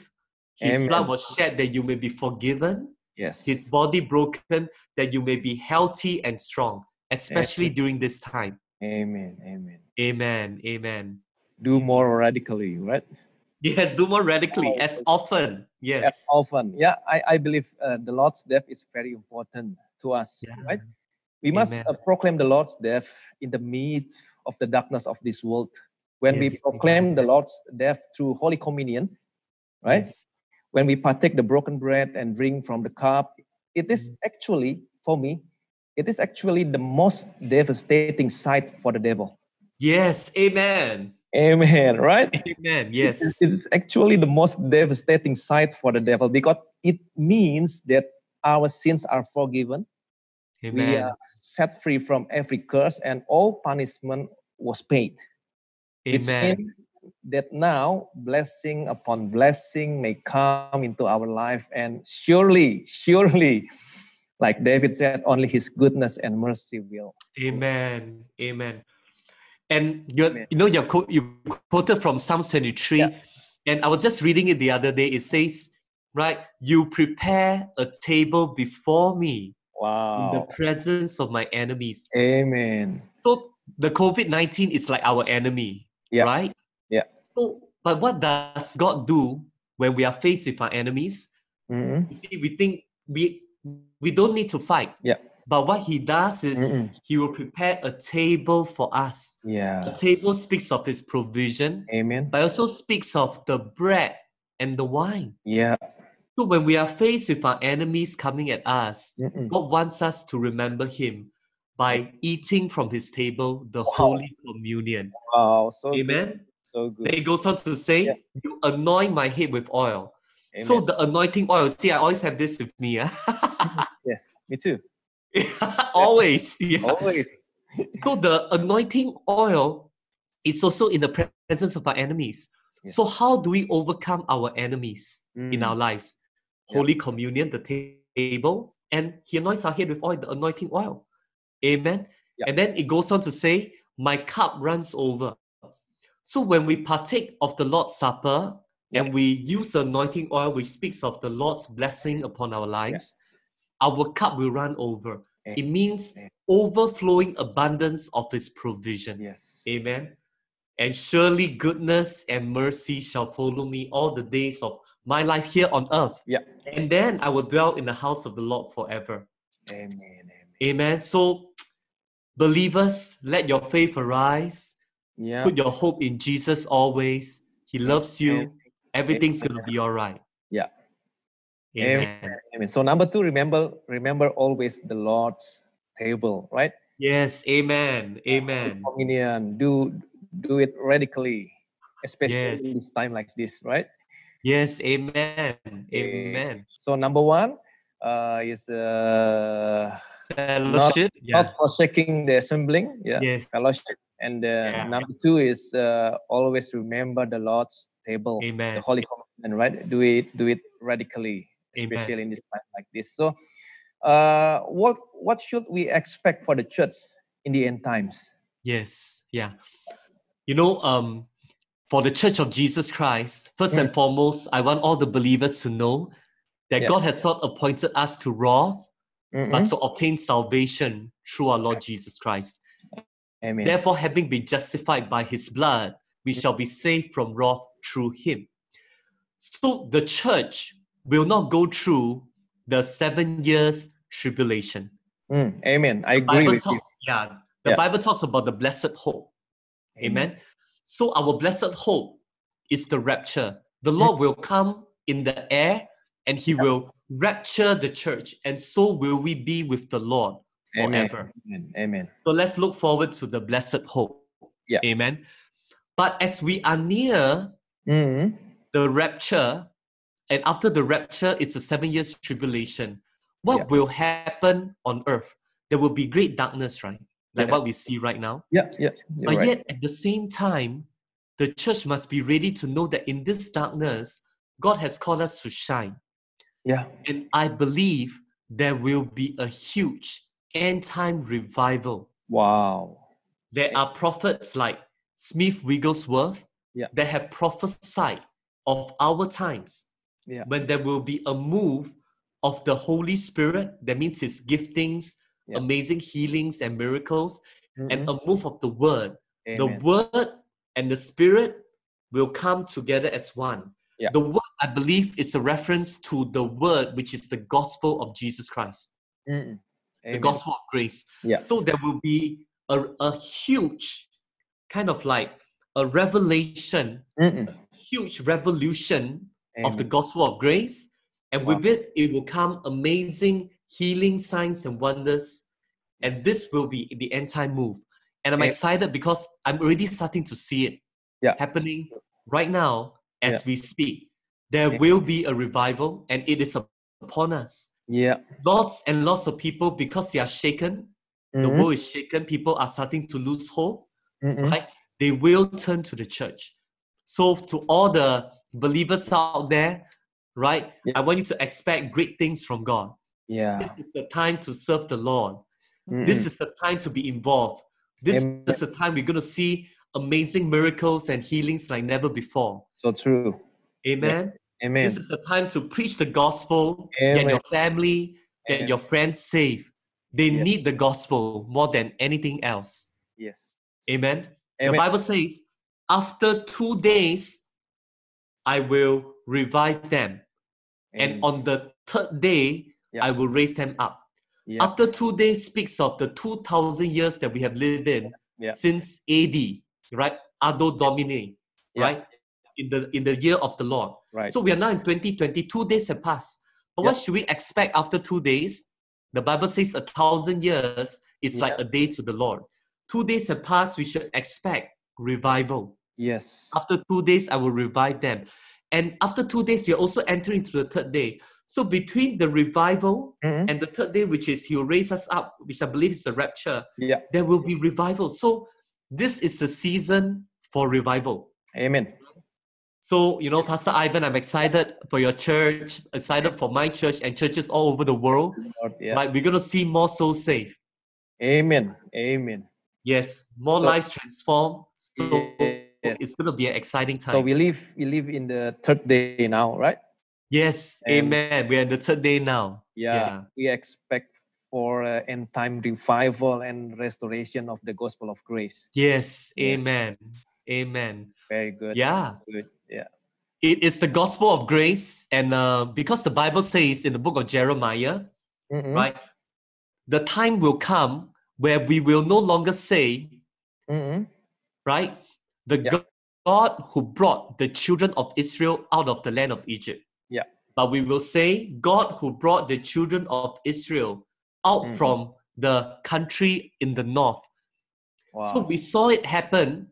Speaker 3: His
Speaker 4: Amen.
Speaker 3: blood was shed that you may be forgiven.
Speaker 4: Yes.
Speaker 3: His body broken that you may be healthy and strong, especially
Speaker 4: Amen.
Speaker 3: during this time.
Speaker 4: Amen. Amen.
Speaker 3: Amen. Amen.
Speaker 4: Do more radically, right?
Speaker 3: Yes, do more radically, as often. Yes.
Speaker 4: As often. Yeah, I believe the Lord's death is very important to us,
Speaker 3: Yeah.
Speaker 4: right? We must
Speaker 3: Amen.
Speaker 4: proclaim the Lord's death in the midst of the darkness of this world. When we
Speaker 3: Yes.
Speaker 4: proclaim the Lord's death through Holy Communion, right?
Speaker 3: Yes.
Speaker 4: When we partake the broken bread and drink from the cup, it is actually, for me, it is actually the most devastating sight for the devil.
Speaker 3: Yes. Amen.
Speaker 4: Amen, right?
Speaker 3: Amen. Yes.
Speaker 4: It is actually the most devastating sight for the devil because it means that our sins are forgiven. We
Speaker 3: Amen.
Speaker 4: are set free from every curse and all punishment was paid. Which
Speaker 3: Amen.
Speaker 4: means that now blessing upon blessing may come into our life, and surely, like David said, only his goodness and mercy will.
Speaker 3: Amen. Amen. And you quoted from Psalm 23,
Speaker 4: Yeah.
Speaker 3: and I was just reading it the other day. It says, right, you prepare a table before me in the
Speaker 4: Wow.
Speaker 3: presence of my enemies.
Speaker 4: Amen.
Speaker 3: So the COVID-19 is like our enemy,
Speaker 4: Yeah.
Speaker 3: right?
Speaker 4: Yeah.
Speaker 3: So, but what does God do when we are faced with our enemies?
Speaker 4: Mhm.
Speaker 3: You see, we think we don't need to fight.
Speaker 4: Yeah.
Speaker 3: But what he does is he will prepare a table for us.
Speaker 4: Yeah.
Speaker 3: The table speaks of his provision,
Speaker 4: Amen.
Speaker 3: but also speaks of the bread and the wine.
Speaker 4: Yeah.
Speaker 3: So when we are faced with our enemies coming at us,
Speaker 4: Mm-mm.
Speaker 3: God wants us to remember him by eating from his table the
Speaker 4: Wow.
Speaker 3: Holy Communion.
Speaker 4: Wow. So
Speaker 3: Amen.
Speaker 4: good. So
Speaker 3: Then
Speaker 4: good.
Speaker 3: it goes on to say, you anoint my head with oil.
Speaker 4: Amen.
Speaker 3: So the anointing oil, see, I always have this with me.
Speaker 4: Yes. Me too.
Speaker 3: Always. Yeah.
Speaker 4: Always.
Speaker 3: So the anointing oil is also in the presence of our enemies.
Speaker 4: Yes.
Speaker 3: So how do we overcome our enemies in our lives?
Speaker 4: Yeah.
Speaker 3: Holy Communion, the table, and he anoints our head with oil, the anointing oil. Amen.
Speaker 4: Yeah.
Speaker 3: And then it goes on to say, my cup runs over. So when we partake of the Lord's Supper and we use the anointing oil, which speaks of the Lord's blessing upon our lives, our cup will run over. It means overflowing abundance of his provision.
Speaker 4: Yes.
Speaker 3: Amen. And surely goodness and mercy shall follow me all the days of my life here on earth.
Speaker 4: Yeah.
Speaker 3: And then I will dwell in the house of the Lord forever.
Speaker 4: Amen. Amen.
Speaker 3: Amen. So, believers, let your faith arise.
Speaker 4: Yeah.
Speaker 3: Put your hope in Jesus always. He loves you.
Speaker 4: Amen.
Speaker 3: Everything's going to be all right.
Speaker 4: Yeah.
Speaker 3: Amen.
Speaker 4: Amen. So number 2, remember always the Lord's table, right?
Speaker 3: Yes. Amen. Amen.
Speaker 4: Communion. Do it radically, especially in this time like this, right?
Speaker 3: Yes. Amen. Amen.
Speaker 4: So number 1 is
Speaker 3: fellowship.
Speaker 4: not forsaking the assembling. Yeah.
Speaker 3: Yes.
Speaker 4: Fellowship. And number 2 is always remember the Lord's table.
Speaker 3: Amen.
Speaker 4: The Holy Communion, right? Do it radically, especially in this time like this. So what should we expect for the church in the end times?
Speaker 3: Yes. Yeah. You know, for the Church of Jesus Christ, first and foremost, I want all the believers to know that God has not appointed us to wrath, but to obtain salvation through our Lord Jesus Christ.
Speaker 4: Amen.
Speaker 3: Therefore, having been justified by his blood, we shall be saved from wrath through him. So the church will not go through the 7 years tribulation.
Speaker 4: Amen. I agree with you.
Speaker 3: Yeah. The Bible talks about the blessed hope. Amen. So our blessed hope is the rapture. The Lord will come in the air and he will rapture the church, and so will we be with the Lord forever.
Speaker 4: Amen.
Speaker 3: So let's look forward to the blessed hope.
Speaker 4: Yeah.
Speaker 3: Amen. But as we are near the rapture, and after the rapture, it's a 7 years tribulation. What will happen on earth? There will be great darkness, right? like
Speaker 4: Yeah.
Speaker 3: what we see right now.
Speaker 4: Yeah, yeah, you're
Speaker 3: But
Speaker 4: right.
Speaker 3: yet, at the same time, the church must be ready to know that in this darkness, God has called us to shine.
Speaker 4: Yeah.
Speaker 3: And I believe there will be a huge end time revival.
Speaker 4: Wow.
Speaker 3: There are prophets like Smith Wigglesworth
Speaker 4: Yeah.
Speaker 3: that have prophesied of our times
Speaker 4: Yeah.
Speaker 3: when there will be a move of the Holy Spirit. That means His giftings,
Speaker 4: Yeah.
Speaker 3: amazing healings and miracles, and
Speaker 4: Mm-mm.
Speaker 3: a move of the Word. The
Speaker 4: Amen.
Speaker 3: Word and the Spirit will come together as one.
Speaker 4: Yeah.
Speaker 3: The Word, I believe, is a reference to the Word, which is the gospel of Jesus Christ,
Speaker 4: Mm-mm.
Speaker 3: the
Speaker 4: Amen.
Speaker 3: gospel of grace.
Speaker 4: Yeah.
Speaker 3: So there will be a huge kind of like a revelation,
Speaker 4: Mm-mm.
Speaker 3: huge revolution of the
Speaker 4: Amen.
Speaker 3: gospel of grace. And
Speaker 4: Wow.
Speaker 3: with it, it will come amazing healing signs and wonders. And
Speaker 4: Yes.
Speaker 3: this will be the end time move. And I'm
Speaker 4: Amen.
Speaker 3: excited because I'm already starting to see it
Speaker 4: Yeah.
Speaker 3: happening right now as
Speaker 4: Yeah.
Speaker 3: we speak. There
Speaker 4: Yeah.
Speaker 3: will be a revival and it is upon us.
Speaker 4: Yeah.
Speaker 3: Lots and lots of people, because they are shaken, the
Speaker 4: Mm-mm.
Speaker 3: world is shaken, people are starting to lose hope,
Speaker 4: Mm-mm.
Speaker 3: right? They will turn to the church. So to all the believers out there, right?
Speaker 4: Yeah.
Speaker 3: I want you to expect great things from God.
Speaker 4: Yeah.
Speaker 3: This is the time to serve the Lord.
Speaker 4: Mm-mm.
Speaker 3: This is the time to be involved. This
Speaker 4: Amen.
Speaker 3: is the time we're going to see amazing miracles and healings like never before.
Speaker 4: So true.
Speaker 3: Amen.
Speaker 4: Amen.
Speaker 3: This is the time to preach the gospel, get
Speaker 4: Amen.
Speaker 3: your family, get
Speaker 4: Amen.
Speaker 3: your friends safe. They
Speaker 4: Yes.
Speaker 3: need the gospel more than anything else.
Speaker 4: Yes.
Speaker 3: Amen. The
Speaker 4: Amen.
Speaker 3: Bible says, after 2 days, I will revive them. And
Speaker 4: Amen.
Speaker 3: on the third day,
Speaker 4: Yeah.
Speaker 3: I will raise them up.
Speaker 4: Yeah.
Speaker 3: After 2 days speaks of the 2,000 years that we have lived in
Speaker 4: Yeah.
Speaker 3: since AD, right? Anno Domini,
Speaker 4: Yeah.
Speaker 3: right? In the year of the Lord.
Speaker 4: Right.
Speaker 3: So we are now in 2020. 2 days have passed. But
Speaker 4: Yeah.
Speaker 3: what should we expect after 2 days? The Bible says 1,000 years is
Speaker 4: Yeah.
Speaker 3: like a day to the Lord. 2 days have passed. We should expect revival.
Speaker 4: Yes.
Speaker 3: After 2 days, I will revive them. And after 2 days, we are also entering into the third day. So between the revival
Speaker 4: Mm-mm.
Speaker 3: and the third day, which is He will raise us up, which I believe is the rapture,
Speaker 4: Yeah.
Speaker 3: there will be revival. So this is the season for revival.
Speaker 4: Amen.
Speaker 3: So, you know, Pastor Ivan, I'm excited for your church, excited for my church and churches all over the world.
Speaker 4: Lord, yeah.
Speaker 3: Right? We're going to see more souls saved.
Speaker 4: Amen. Amen.
Speaker 3: Yes, more
Speaker 4: So-
Speaker 3: lives transformed. So
Speaker 4: Yes.
Speaker 3: it's going to be an exciting time.
Speaker 4: So we live in the third day now, right?
Speaker 3: Yes,
Speaker 4: And-
Speaker 3: amen. We're in the third day now.
Speaker 4: Yeah. We expect for end time revival and restoration of the gospel of grace.
Speaker 3: Yes,
Speaker 4: Yes.
Speaker 3: amen. Amen.
Speaker 4: Very good.
Speaker 3: Yeah,
Speaker 4: Good. Yeah.
Speaker 3: it is the gospel of grace. And because the Bible says in the book of Jeremiah,
Speaker 4: Mm-mm.
Speaker 3: right, the time will come where we will no longer say,
Speaker 4: Mm-mm.
Speaker 3: right, the
Speaker 4: Yeah.
Speaker 3: God who brought the children of Israel out of the land of Egypt.
Speaker 4: Yeah.
Speaker 3: But we will say, God who brought the children of Israel out
Speaker 4: Mhm.
Speaker 3: from the country in the north.
Speaker 4: Wow.
Speaker 3: So we saw it happen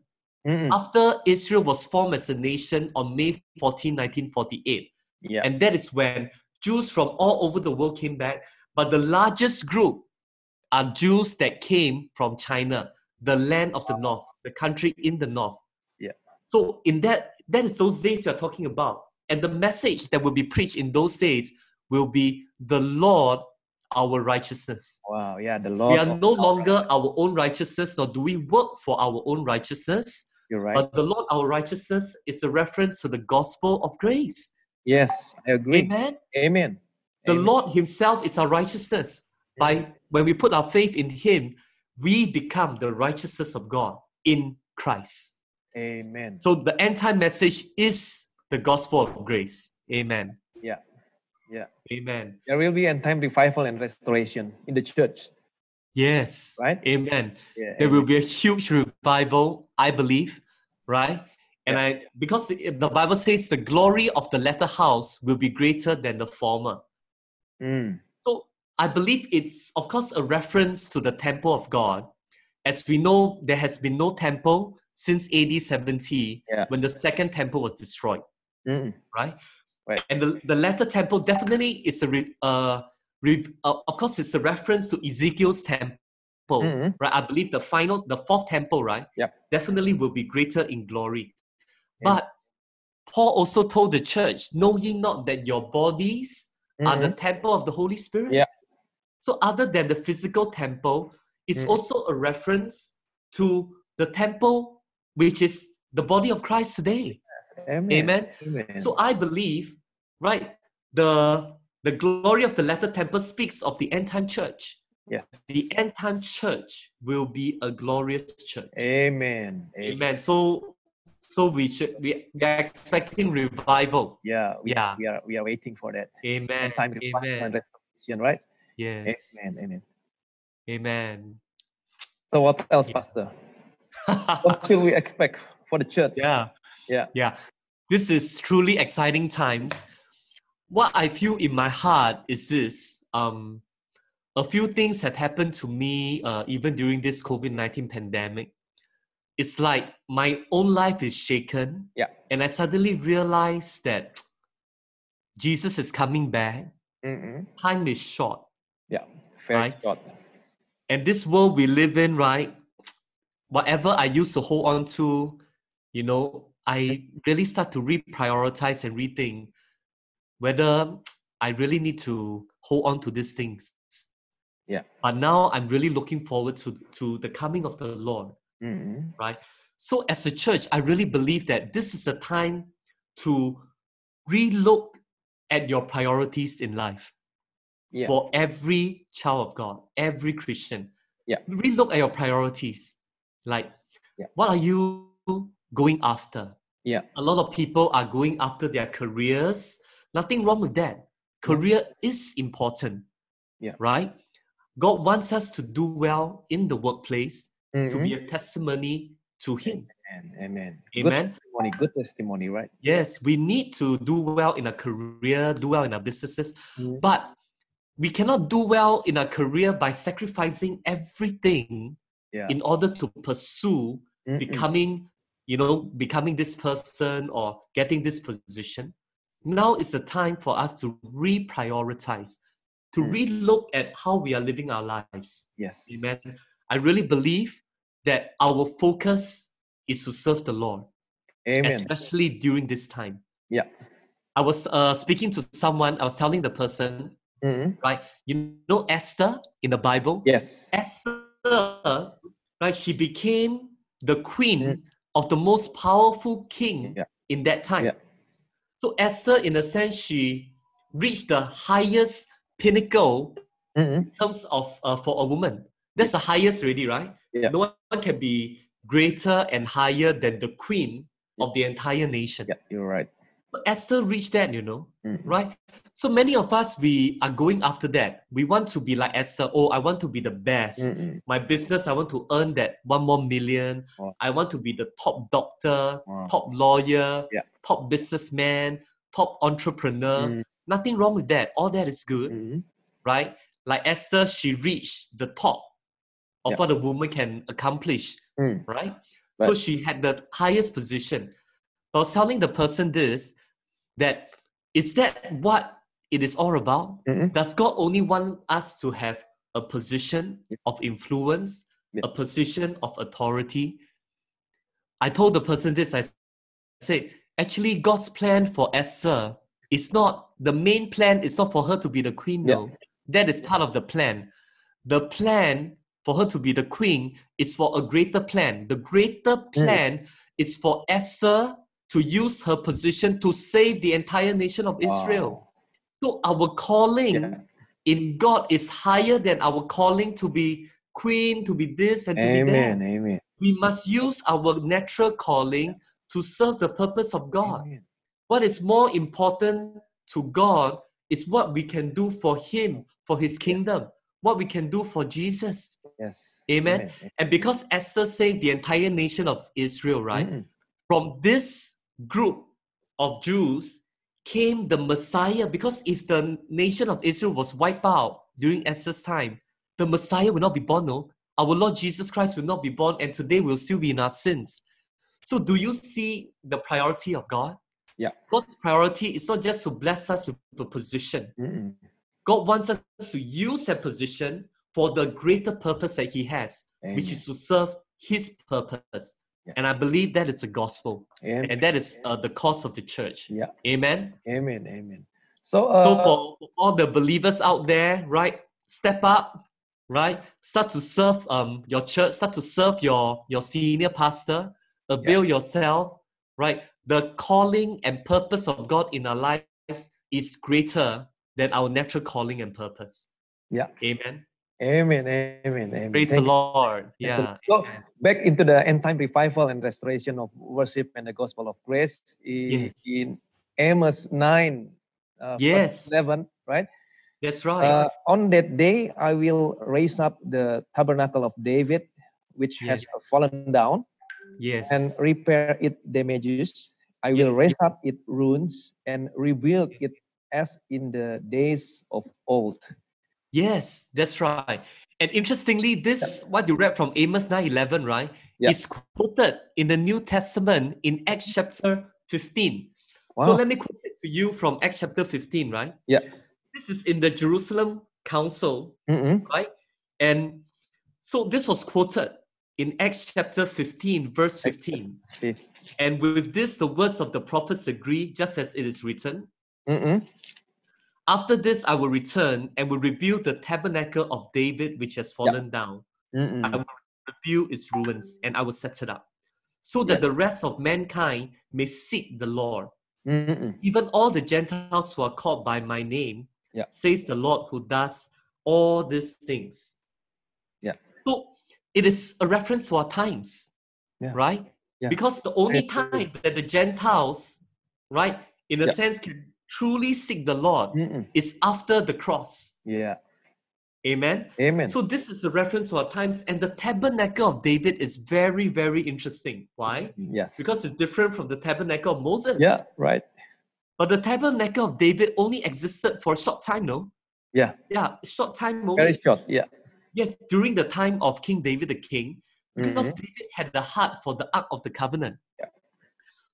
Speaker 4: Mm-mm.
Speaker 3: after Israel was formed as a nation on May 14, 1948.
Speaker 4: Yeah.
Speaker 3: And that is when Jews from all over the world came back. But the largest group are Jews that came from China, the land of the north, the country in the north.
Speaker 4: Yeah.
Speaker 3: So in that is those days you're talking about. And the message that will be preached in those days will be the Lord, our righteousness.
Speaker 4: Wow. Yeah. The
Speaker 3: We
Speaker 4: Lord.
Speaker 3: are no longer our own righteousness, nor do we work for our own righteousness.
Speaker 4: You're right.
Speaker 3: But the Lord, our righteousness, is a reference to the gospel of grace.
Speaker 4: Yes, I agree.
Speaker 3: Amen.
Speaker 4: Amen.
Speaker 3: The
Speaker 4: Amen.
Speaker 3: Lord Himself is our righteousness. When we put our faith in Him, we become the righteousness of God in Christ.
Speaker 4: Amen.
Speaker 3: So the end time message is the gospel of grace. Amen.
Speaker 4: Yeah. Yeah.
Speaker 3: Amen.
Speaker 4: There will be end time revival and restoration in the church,
Speaker 3: Yes.
Speaker 4: right?
Speaker 3: Amen.
Speaker 4: Yeah.
Speaker 3: There will
Speaker 4: amen.
Speaker 3: be a huge revival, I believe, right? And because the Bible says the glory of the latter house will be greater than the former.
Speaker 4: Mm.
Speaker 3: So I believe it's, of course, a reference to the temple of God. As we know, there has been no temple since AD 70 when the second temple was destroyed,
Speaker 4: Mm.
Speaker 3: right?
Speaker 4: Right.
Speaker 3: And the latter temple definitely is of course, it's a reference to Ezekiel's temple.
Speaker 4: Mhm.
Speaker 3: right? I believe the fourth temple, right?
Speaker 4: Yep.
Speaker 3: Definitely will be greater in glory.
Speaker 4: Amen.
Speaker 3: But Paul also told the church, know ye not that your bodies are the
Speaker 4: Mhm.
Speaker 3: temple of the Holy Spirit?
Speaker 4: Yeah.
Speaker 3: So other than the physical temple, it's
Speaker 4: Mhm.
Speaker 3: also a reference to the temple, which is the body of Christ today.
Speaker 4: Amen.
Speaker 3: Amen.
Speaker 4: Amen.
Speaker 3: So I believe, right, the glory of the latter temple speaks of the end time church.
Speaker 4: Yes.
Speaker 3: The end time church will be a glorious church.
Speaker 4: Amen.
Speaker 3: Amen. So we are expecting revival.
Speaker 4: Yeah, we
Speaker 3: Yeah.
Speaker 4: are waiting for that.
Speaker 3: Amen.
Speaker 4: End time revival and
Speaker 3: Amen.
Speaker 4: restoration, right?
Speaker 3: Yes.
Speaker 4: Amen. Amen.
Speaker 3: Amen.
Speaker 4: So what else,
Speaker 3: Yeah.
Speaker 4: Pastor? What should we expect for the church?
Speaker 3: Yeah.
Speaker 4: Yeah.
Speaker 3: Yeah. This is truly exciting times. What I feel in my heart is this. A few things have happened to me even during this COVID-19 pandemic. It's like my own life is shaken.
Speaker 4: Yeah.
Speaker 3: And I suddenly realized that Jesus is coming back.
Speaker 4: Mhm.
Speaker 3: Time is short.
Speaker 4: Yeah. Very
Speaker 3: Right.
Speaker 4: short.
Speaker 3: And this world we live in, right? Whatever I used to hold on to, you know, I really start to reprioritize and rethink whether I really need to hold on to these things.
Speaker 4: Yeah.
Speaker 3: But now I'm really looking forward to the coming of the Lord,
Speaker 4: Mhm.
Speaker 3: right? So as a church, I really believe that this is the time to relook at your priorities in life.
Speaker 4: Yeah.
Speaker 3: For every child of God, every Christian.
Speaker 4: Yeah.
Speaker 3: Relook at your priorities. Like,
Speaker 4: Yeah.
Speaker 3: what are you going after?
Speaker 4: Yeah.
Speaker 3: A lot of people are going after their careers. Nothing wrong with that. Career is important.
Speaker 4: Yeah.
Speaker 3: Right? God wants us to do well in the workplace, to be
Speaker 4: Mhm.
Speaker 3: a testimony to Him.
Speaker 4: Amen.
Speaker 3: Amen.
Speaker 4: Good testimony, right?
Speaker 3: Yes, we need to do well in our career, do well in our businesses,
Speaker 4: Mhm.
Speaker 3: but we cannot do well in our career by sacrificing everything
Speaker 4: Yeah.
Speaker 3: in order to pursue
Speaker 4: Mhm.
Speaker 3: becoming this person or getting this position. Now is the time for us to reprioritize, to relook at how we are living our lives.
Speaker 4: Yes.
Speaker 3: Amen. I really believe that our focus is to serve the Lord,
Speaker 4: Amen.
Speaker 3: especially during this time.
Speaker 4: Yeah.
Speaker 3: I was speaking to someone, I was telling the person,
Speaker 4: Mhm.
Speaker 3: right? You know Esther in the Bible?
Speaker 4: Yes.
Speaker 3: Esther, right? She became the queen of the most powerful king
Speaker 4: Yeah.
Speaker 3: in that time.
Speaker 4: Yeah.
Speaker 3: So Esther, in a sense, she reached the highest pinnacle
Speaker 4: Mhm.
Speaker 3: in terms of for a woman. That's the highest already, right?
Speaker 4: Yeah.
Speaker 3: No one can be greater and higher than the queen of the entire nation.
Speaker 4: Yeah, you're right.
Speaker 3: But Esther reached that,
Speaker 4: Mhm.
Speaker 3: right? So many of us, we are going after that. We want to be like Esther. Oh, I want to be the best.
Speaker 4: Mhm.
Speaker 3: My business, I want to earn that 1 more million.
Speaker 4: Wow.
Speaker 3: I want to be the top doctor,
Speaker 4: Wow.
Speaker 3: top lawyer,
Speaker 4: Yeah.
Speaker 3: top businessman, top entrepreneur.
Speaker 4: Mhm.
Speaker 3: Nothing wrong with that. All that is good,
Speaker 4: Mhm.
Speaker 3: right? Like Esther, she reached the top of
Speaker 4: Yeah.
Speaker 3: what a woman can accomplish,
Speaker 4: Mm.
Speaker 3: right? So
Speaker 4: Right.
Speaker 3: she had the highest position. I was telling the person this, that is that what it is all about?
Speaker 4: Mhm.
Speaker 3: Does God only want us to have a position
Speaker 4: Yeah.
Speaker 3: of influence,
Speaker 4: Yeah.
Speaker 3: a position of authority? I told the person this, I said, actually God's plan for Esther is not, the main plan is not for her to be the queen,
Speaker 4: Yeah.
Speaker 3: no. That is part of the plan. The plan for her to be the queen is for a greater plan. The greater plan is for Esther to use her position to save the entire nation of Israel. So our calling in God is higher than our calling to be queen, to be this and to be that.
Speaker 4: Amen.
Speaker 3: We must use our natural calling to serve the purpose of God.
Speaker 4: Amen.
Speaker 3: What is more important to God is what we can do for Him, for His kingdom, what we can do for Jesus.
Speaker 4: Yes.
Speaker 3: Amen. And because Esther saved the entire nation of Israel, right?
Speaker 4: Mhm.
Speaker 3: From this group of Jews came the Messiah. Because if the nation of Israel was wiped out during Esther's time, the Messiah will not be born, no? Our Lord Jesus Christ will not be born, and today we'll still be in our sins. So do you see the priority of God?
Speaker 4: Yeah.
Speaker 3: God's priority is not just to bless us with a position.
Speaker 4: Mhm.
Speaker 3: God wants us to use that position for the greater purpose that He has, which is to serve His purpose.
Speaker 4: Yeah.
Speaker 3: And I believe that is the gospel.
Speaker 4: Amen.
Speaker 3: And that is the cause of the church.
Speaker 4: Yeah.
Speaker 3: Amen.
Speaker 4: Amen. Amen. So,
Speaker 3: So for all the believers out there, right, step up, right? Start to serve your church, start to serve your senior pastor, avail yourself, right? The calling and purpose of God in our lives is greater than our natural calling and purpose.
Speaker 4: yeah.
Speaker 3: Amen.
Speaker 4: Amen. Amen. Amen.
Speaker 3: Praise the
Speaker 4: Thank you.
Speaker 3: Lord.
Speaker 4: Praise the
Speaker 3: Yeah.
Speaker 4: Lord. So back into the end time revival and restoration of worship and the gospel of grace
Speaker 3: Yes.
Speaker 4: in Amos 9,
Speaker 3: Yes.
Speaker 4: verse 11, right?
Speaker 3: That's right.
Speaker 4: On that day, I will raise up the tabernacle of David, which has
Speaker 3: Yes.
Speaker 4: fallen down,
Speaker 3: Yes.
Speaker 4: and repair its damages. I will
Speaker 3: Yes.
Speaker 4: raise up its ruins and rebuild it as in the days of old.
Speaker 3: Yes, that's right. And interestingly, this what you read from Amos 9:11, right?
Speaker 4: Yeah.
Speaker 3: Is quoted in the New Testament in Acts chapter 15. So
Speaker 4: Wow.
Speaker 3: let me quote it to you from Acts chapter 15, right?
Speaker 4: Yeah.
Speaker 3: This is in the Jerusalem Council,
Speaker 4: Mm-mm.
Speaker 3: right? And so this was quoted in Acts chapter 15, verse 15.
Speaker 4: Fifth.
Speaker 3: And with this, the words of the prophets agree, just as it is written.
Speaker 4: Mm-mm.
Speaker 3: After this, I will return and will rebuild the tabernacle of David, which has fallen down. I
Speaker 4: Mm-mm.
Speaker 3: will rebuild its ruins and I will set it up, so that the rest of mankind may seek the Lord.
Speaker 4: Mm-mm.
Speaker 3: Even all the Gentiles who are called by my name,
Speaker 4: Yeah.
Speaker 3: says the Lord who does all these things.
Speaker 4: Yeah.
Speaker 3: So it is a reference to our times,
Speaker 4: Yeah.
Speaker 3: right?
Speaker 4: Yeah.
Speaker 3: Because the only
Speaker 4: I agree.
Speaker 3: time that the Gentiles, right, in a
Speaker 4: Yeah.
Speaker 3: sense, can truly seek the Lord
Speaker 4: Mm-mm.
Speaker 3: is after the cross.
Speaker 4: Yeah.
Speaker 3: Amen.
Speaker 4: Amen.
Speaker 3: So this is a reference to our times, and the tabernacle of David is very, very interesting. Why?
Speaker 4: Yes.
Speaker 3: Because it's different from the tabernacle of Moses.
Speaker 4: Yeah. Right.
Speaker 3: But the tabernacle of David only existed for a short time, no?
Speaker 4: Yeah.
Speaker 3: Yeah, short time only.
Speaker 4: Very short. Yeah.
Speaker 3: Yes, during the time of King David the king, because
Speaker 4: Mhm.
Speaker 3: David had the heart for the Ark of the Covenant.
Speaker 4: Yeah.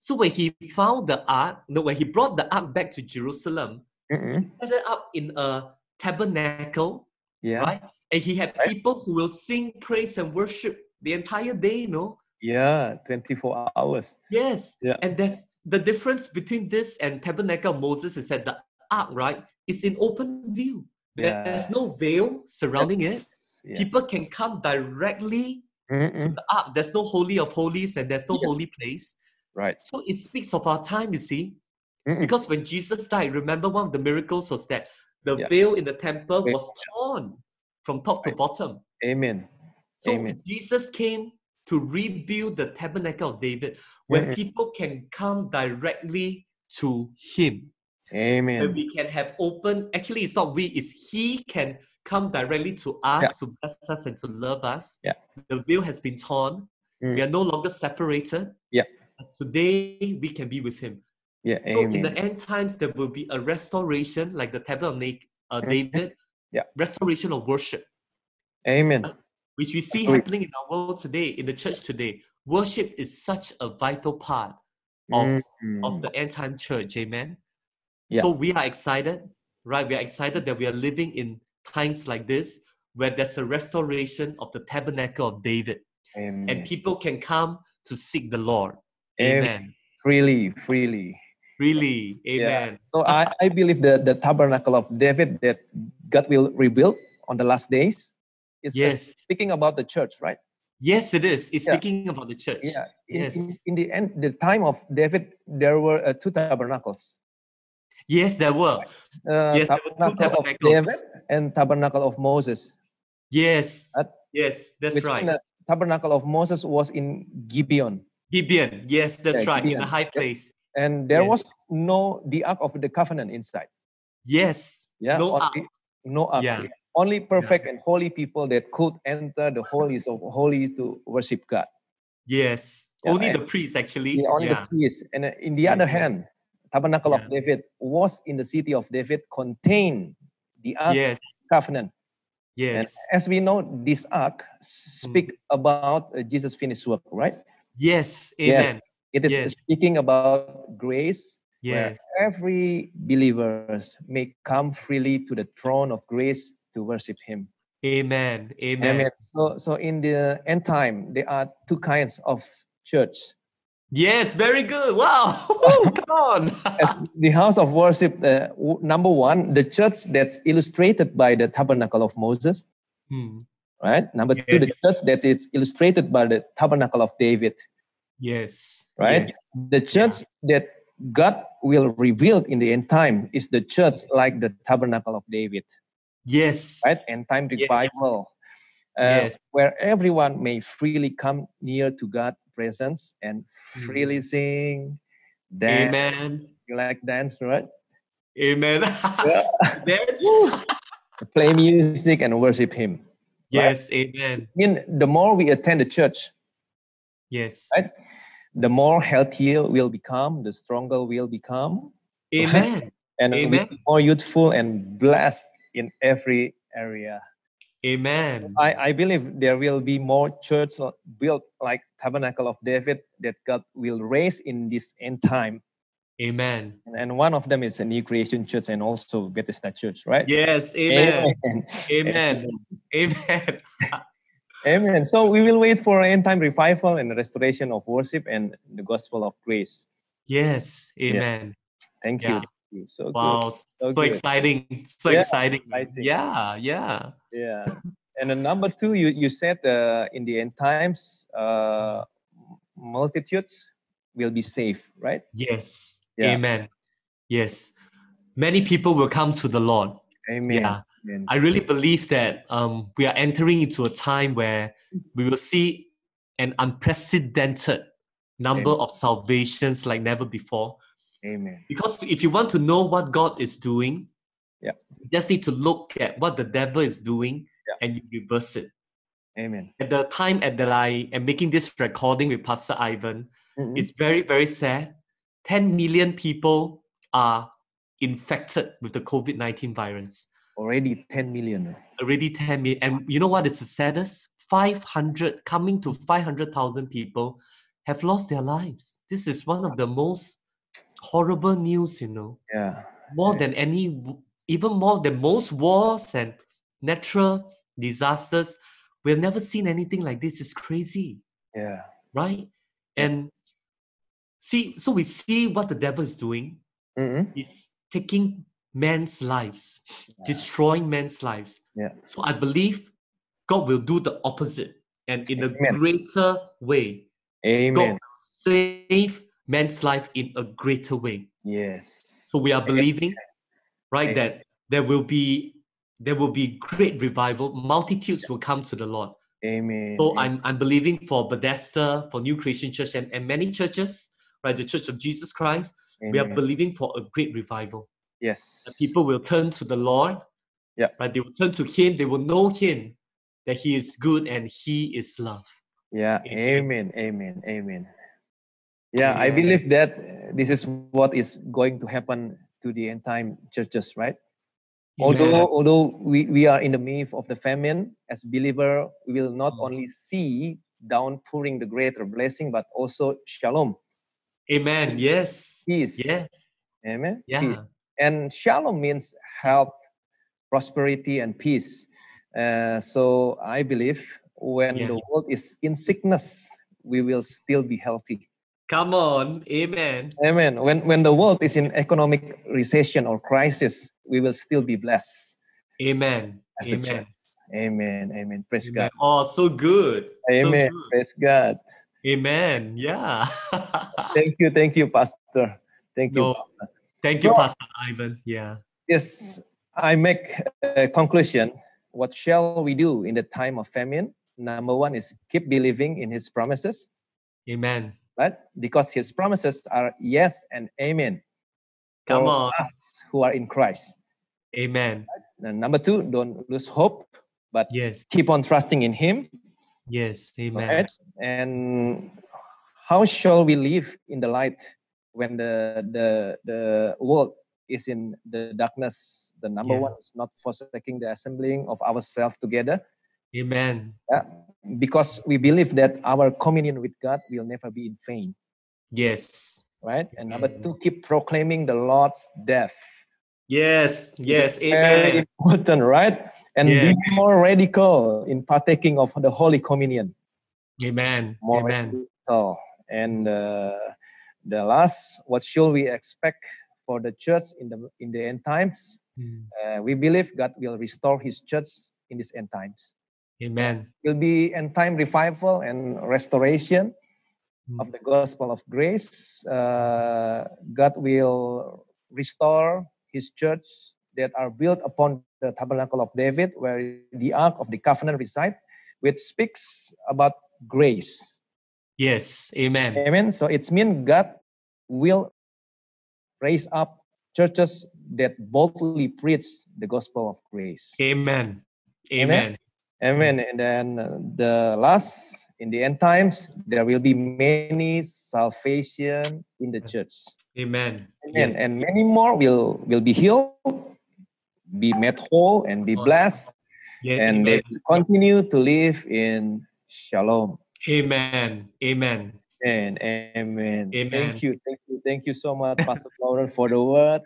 Speaker 3: So when he found the Ark, no, when he brought the Ark back to Jerusalem,
Speaker 4: Mm-mm.
Speaker 3: set it up in a tabernacle,
Speaker 4: Yeah.
Speaker 3: right? And he had
Speaker 4: Right.
Speaker 3: people who will sing, praise, and worship the entire day, no?
Speaker 4: Yeah. 24 hours.
Speaker 3: Yes.
Speaker 4: Yeah.
Speaker 3: And there's the difference between this and tabernacle of Moses is that the Ark, right, is in open view.
Speaker 4: Yeah.
Speaker 3: There's no veil surrounding it.
Speaker 4: Yes.
Speaker 3: People can come directly to
Speaker 4: Mm-mm.
Speaker 3: the Ark. There's no holy of holies and there's no
Speaker 4: Yes.
Speaker 3: holy place.
Speaker 4: Right.
Speaker 3: So it speaks of our time, you see.
Speaker 4: Mm-mm.
Speaker 3: Because when Jesus died, remember one of the miracles was that the
Speaker 4: Yeah.
Speaker 3: veil in the temple
Speaker 4: Veil.
Speaker 3: was torn from top to
Speaker 4: Right.
Speaker 3: bottom.
Speaker 4: Amen.
Speaker 3: So
Speaker 4: Amen.
Speaker 3: Jesus came to rebuild the tabernacle of David, where
Speaker 4: Mm-mm.
Speaker 3: people can come directly to him. Where
Speaker 4: Amen.
Speaker 3: we can have open, actually it's not we, it's he can come directly to us,
Speaker 4: Yeah.
Speaker 3: to bless us and to love us.
Speaker 4: Yeah.
Speaker 3: The veil has been torn.
Speaker 4: Mm.
Speaker 3: We are no longer separated.
Speaker 4: Yeah.
Speaker 3: Today we can be with him.
Speaker 4: Yeah.
Speaker 3: So in the
Speaker 4: Amen.
Speaker 3: end times, there will be a restoration, like the tabernacle of David,
Speaker 4: Yeah.
Speaker 3: restoration of worship,
Speaker 4: Amen.
Speaker 3: which we see
Speaker 4: Agree.
Speaker 3: happening in our world today, in the church today. Worship is such a vital part of
Speaker 4: Mm.
Speaker 3: the end time church. Amen.
Speaker 4: Yeah.
Speaker 3: So we are excited, right? We are excited that we are living in times like this, where there's a restoration of the tabernacle of David, and
Speaker 4: Amen.
Speaker 3: people can come to seek the Lord.
Speaker 4: Amen.
Speaker 3: Amen.
Speaker 4: Freely.
Speaker 3: Really. Amen.
Speaker 4: Yeah. So I believe the tabernacle of David that God will rebuild on the last days is
Speaker 3: Yes.
Speaker 4: speaking about the church, right?
Speaker 3: Yes, it is. It's
Speaker 4: Yeah.
Speaker 3: speaking about the church.
Speaker 4: Yeah.
Speaker 3: Yes.
Speaker 4: In the end, the time of David, there were two tabernacles.
Speaker 3: Yes, there were. Yes, there were two
Speaker 4: Tabernacle of
Speaker 3: tabernacles.
Speaker 4: David and tabernacle of Moses.
Speaker 3: Yes.
Speaker 4: Right?
Speaker 3: Yes, that's
Speaker 4: Which
Speaker 3: right.
Speaker 4: one, the tabernacle of Moses was in Gibeon,
Speaker 3: Gibeon. Yes, that's
Speaker 4: Yeah,
Speaker 3: right. In
Speaker 4: Gibeon.
Speaker 3: the high
Speaker 4: Yep.
Speaker 3: place.
Speaker 4: and there
Speaker 3: Yes.
Speaker 4: was no the Ark of the Covenant inside.
Speaker 3: Yes.
Speaker 4: Yeah,
Speaker 3: No
Speaker 4: only,
Speaker 3: ark.
Speaker 4: no ark.
Speaker 3: Yeah.
Speaker 4: Only perfect and holy people that could enter the holies of holies to worship God.
Speaker 3: Yes.
Speaker 4: Yeah,
Speaker 3: Only
Speaker 4: and-
Speaker 3: the priests, actually.
Speaker 4: Yeah, only
Speaker 3: Yeah.
Speaker 4: the priests. And in the other
Speaker 3: Yes.
Speaker 4: hand, tabernacle of
Speaker 3: Yeah.
Speaker 4: David was in the city of David, contained the Ark
Speaker 3: Yes.
Speaker 4: Covenant. And
Speaker 3: Yes.
Speaker 4: as we know, this ark speak about Jesus' finished work, right?
Speaker 3: Yes. Amen.
Speaker 4: Yes, it is
Speaker 3: Yes.
Speaker 4: speaking about grace, where
Speaker 3: Yes.
Speaker 4: every believers may come freely to the throne of grace to worship Him.
Speaker 3: Amen. Amen.
Speaker 4: Amen. So in the end time, there are two kinds of church.
Speaker 3: Yes, very good. Wow. Woo, come on.
Speaker 4: As the house of worship, number one, the church that's illustrated by the tabernacle of Moses,
Speaker 3: Hmm.
Speaker 4: right? Number two, the
Speaker 3: Yes.
Speaker 4: church that is illustrated by the tabernacle of David,
Speaker 3: Yes.
Speaker 4: right?
Speaker 3: Yes.
Speaker 4: The church that God will rebuild in the end time is the church like the tabernacle of David,
Speaker 3: Yes.
Speaker 4: right? End time
Speaker 3: Yes.
Speaker 4: revival,
Speaker 3: Yes.
Speaker 4: where everyone may freely come near to God's presence and freely sing, dance.
Speaker 3: Amen.
Speaker 4: You like dance, right?
Speaker 3: Amen.
Speaker 4: Yeah.
Speaker 3: That's
Speaker 4: Play music and worship Him.
Speaker 3: yes. Amen.
Speaker 4: I mean, the more we attend the church,
Speaker 3: Yes.
Speaker 4: right, the more healthier we'll become, the stronger we'll become,
Speaker 3: Amen.
Speaker 4: and we'll
Speaker 3: Amen.
Speaker 4: be more youthful and blessed in every area.
Speaker 3: Amen.
Speaker 4: I believe there will be more church built like Tabernacle of David that God will raise in this end time.
Speaker 3: Amen.
Speaker 4: And one of them is a New Creation Church and also Bethesda Church, right?
Speaker 3: Yes. Amen.
Speaker 4: Amen.
Speaker 3: Amen. Amen.
Speaker 4: Amen. So we will wait for end time revival and restoration of worship and the gospel of grace.
Speaker 3: Yes. Amen.
Speaker 4: Thank
Speaker 3: Yeah.
Speaker 4: you. Thank you. So
Speaker 3: Wow.
Speaker 4: good.
Speaker 3: So
Speaker 4: good.
Speaker 3: exciting. So
Speaker 4: Yeah,
Speaker 3: exciting.
Speaker 4: exciting.
Speaker 3: Yeah. Yeah.
Speaker 4: Yeah. And then number two, you said in the end times, multitudes will be saved, right?
Speaker 3: Yes.
Speaker 4: Yeah.
Speaker 3: Amen. Yes. Many people will come to the Lord.
Speaker 4: Amen.
Speaker 3: Yeah.
Speaker 4: Amen.
Speaker 3: I really believe that we are entering into a time where we will see an unprecedented number
Speaker 4: Amen.
Speaker 3: of salvations like never before.
Speaker 4: Amen.
Speaker 3: Because if you want to know what God is doing,
Speaker 4: Yeah.
Speaker 3: you just need to look at what the devil is doing and you reverse it.
Speaker 4: Amen.
Speaker 3: At the time that I am making this recording with Pastor Ivan,
Speaker 4: Mhm.
Speaker 3: it's very, very sad. 10 million people are infected with the COVID-19 virus.
Speaker 4: Already 10 million.
Speaker 3: Already 10 million. And you know what is the saddest? 500, coming to 500,000 people have lost their lives. This is one of the most horrible news, you know.
Speaker 4: Yeah.
Speaker 3: More than any, even more than most wars and natural disasters. We've never seen anything like this. It's crazy,
Speaker 4: Yeah.
Speaker 3: right?
Speaker 4: Yeah.
Speaker 3: And see, so we see what the devil is doing.
Speaker 4: Mhm.
Speaker 3: He's taking men's lives, destroying men's lives.
Speaker 4: Yeah.
Speaker 3: So I believe God will do the opposite and in a
Speaker 4: Amen.
Speaker 3: greater way. God
Speaker 4: Amen.
Speaker 3: will save man's life in a greater way.
Speaker 4: Yes.
Speaker 3: So we are believing, right,
Speaker 4: Amen.
Speaker 3: that there will be great revival. Multitudes will come to the Lord.
Speaker 4: Amen.
Speaker 3: So
Speaker 4: Amen.
Speaker 3: I'm believing for Bethesda, for New Creation Church, and many churches, right? The Church of Jesus Christ. We are
Speaker 4: Amen.
Speaker 3: believing for a great revival.
Speaker 4: Yes.
Speaker 3: That people will turn to the Lord.
Speaker 4: Yeah.
Speaker 3: Right? They will turn to Him. They will know Him, that He is good and He is love.
Speaker 4: Yeah.
Speaker 3: Amen.
Speaker 4: Amen. Amen. Amen. Yeah, I
Speaker 3: Amen.
Speaker 4: believe that this is what is going to happen to the end time churches, right?
Speaker 3: Amen.
Speaker 4: Although we are in the midst of the famine, as believer, we will not only see downpouring the greater blessing, but also shalom,
Speaker 3: Amen. Yes.
Speaker 4: peace.
Speaker 3: Yes.
Speaker 4: Amen.
Speaker 3: Yeah.
Speaker 4: Peace. And shalom means health, prosperity, and peace. So I believe when
Speaker 3: Yeah.
Speaker 4: the world is in sickness, we will still be healthy.
Speaker 3: Come on. Amen.
Speaker 4: Amen. When the world is in economic recession or crisis, we will still be blessed
Speaker 3: Amen.
Speaker 4: as the
Speaker 3: Amen.
Speaker 4: church. Amen. Amen. Praise
Speaker 3: Amen.
Speaker 4: God.
Speaker 3: Oh, so good.
Speaker 4: Amen.
Speaker 3: So good.
Speaker 4: Praise God.
Speaker 3: Amen. Yeah.
Speaker 4: Thank you, Pastor. Thank you.
Speaker 3: No, thank you,
Speaker 4: So-
Speaker 3: Pastor Ivan. Yeah.
Speaker 4: Yes, I make a conclusion. What shall we do in the time of famine? Number one is keep believing in His promises,
Speaker 3: Amen.
Speaker 4: right? Because His promises are yes and amen
Speaker 3: Come
Speaker 4: for
Speaker 3: on.
Speaker 4: us who are in Christ.
Speaker 3: Amen.
Speaker 4: And number two, don't lose hope, but
Speaker 3: Yes.
Speaker 4: keep on trusting in Him.
Speaker 3: Yes. Amen.
Speaker 4: Right? And how shall we live in the light when the world is in the darkness? The number
Speaker 3: Yeah.
Speaker 4: one is not forsaking the assembling of ourselves together.
Speaker 3: Amen.
Speaker 4: Because we believe that our communion with God will never be in vain.
Speaker 3: Yes.
Speaker 4: Right? And number
Speaker 3: Amen.
Speaker 4: two, keep proclaiming the Lord's death.
Speaker 3: Yes. Yes.
Speaker 4: Very
Speaker 3: Amen.
Speaker 4: important, right? and
Speaker 3: Yeah.
Speaker 4: be more radical in partaking of the Holy Communion.
Speaker 3: Amen.
Speaker 4: More
Speaker 3: Amen.
Speaker 4: radical. And the last, what should we expect for the church in the end times? We believe God will restore His church in these end times.
Speaker 3: Amen.
Speaker 4: Will be end time revival and restoration of the gospel of grace. God will restore His church that are built upon the tabernacle of David, where the ark of the covenant reside, which speaks about grace.
Speaker 3: Yes. Amen.
Speaker 4: Amen. So it means God will raise up churches that boldly preach the gospel of grace.
Speaker 3: Amen.
Speaker 4: Amen.
Speaker 3: Amen.
Speaker 4: Amen. And then the last, in the end times, there will be many salvation in the church.
Speaker 3: Amen.
Speaker 4: Amen.
Speaker 3: Yes.
Speaker 4: And many more will be healed, be made whole, and be blessed.
Speaker 3: Yes.
Speaker 4: And they will continue to live in shalom.
Speaker 3: Amen. Amen.
Speaker 4: And amen.
Speaker 3: Amen.
Speaker 4: Thank you so much, Pastor Lauren, for the word.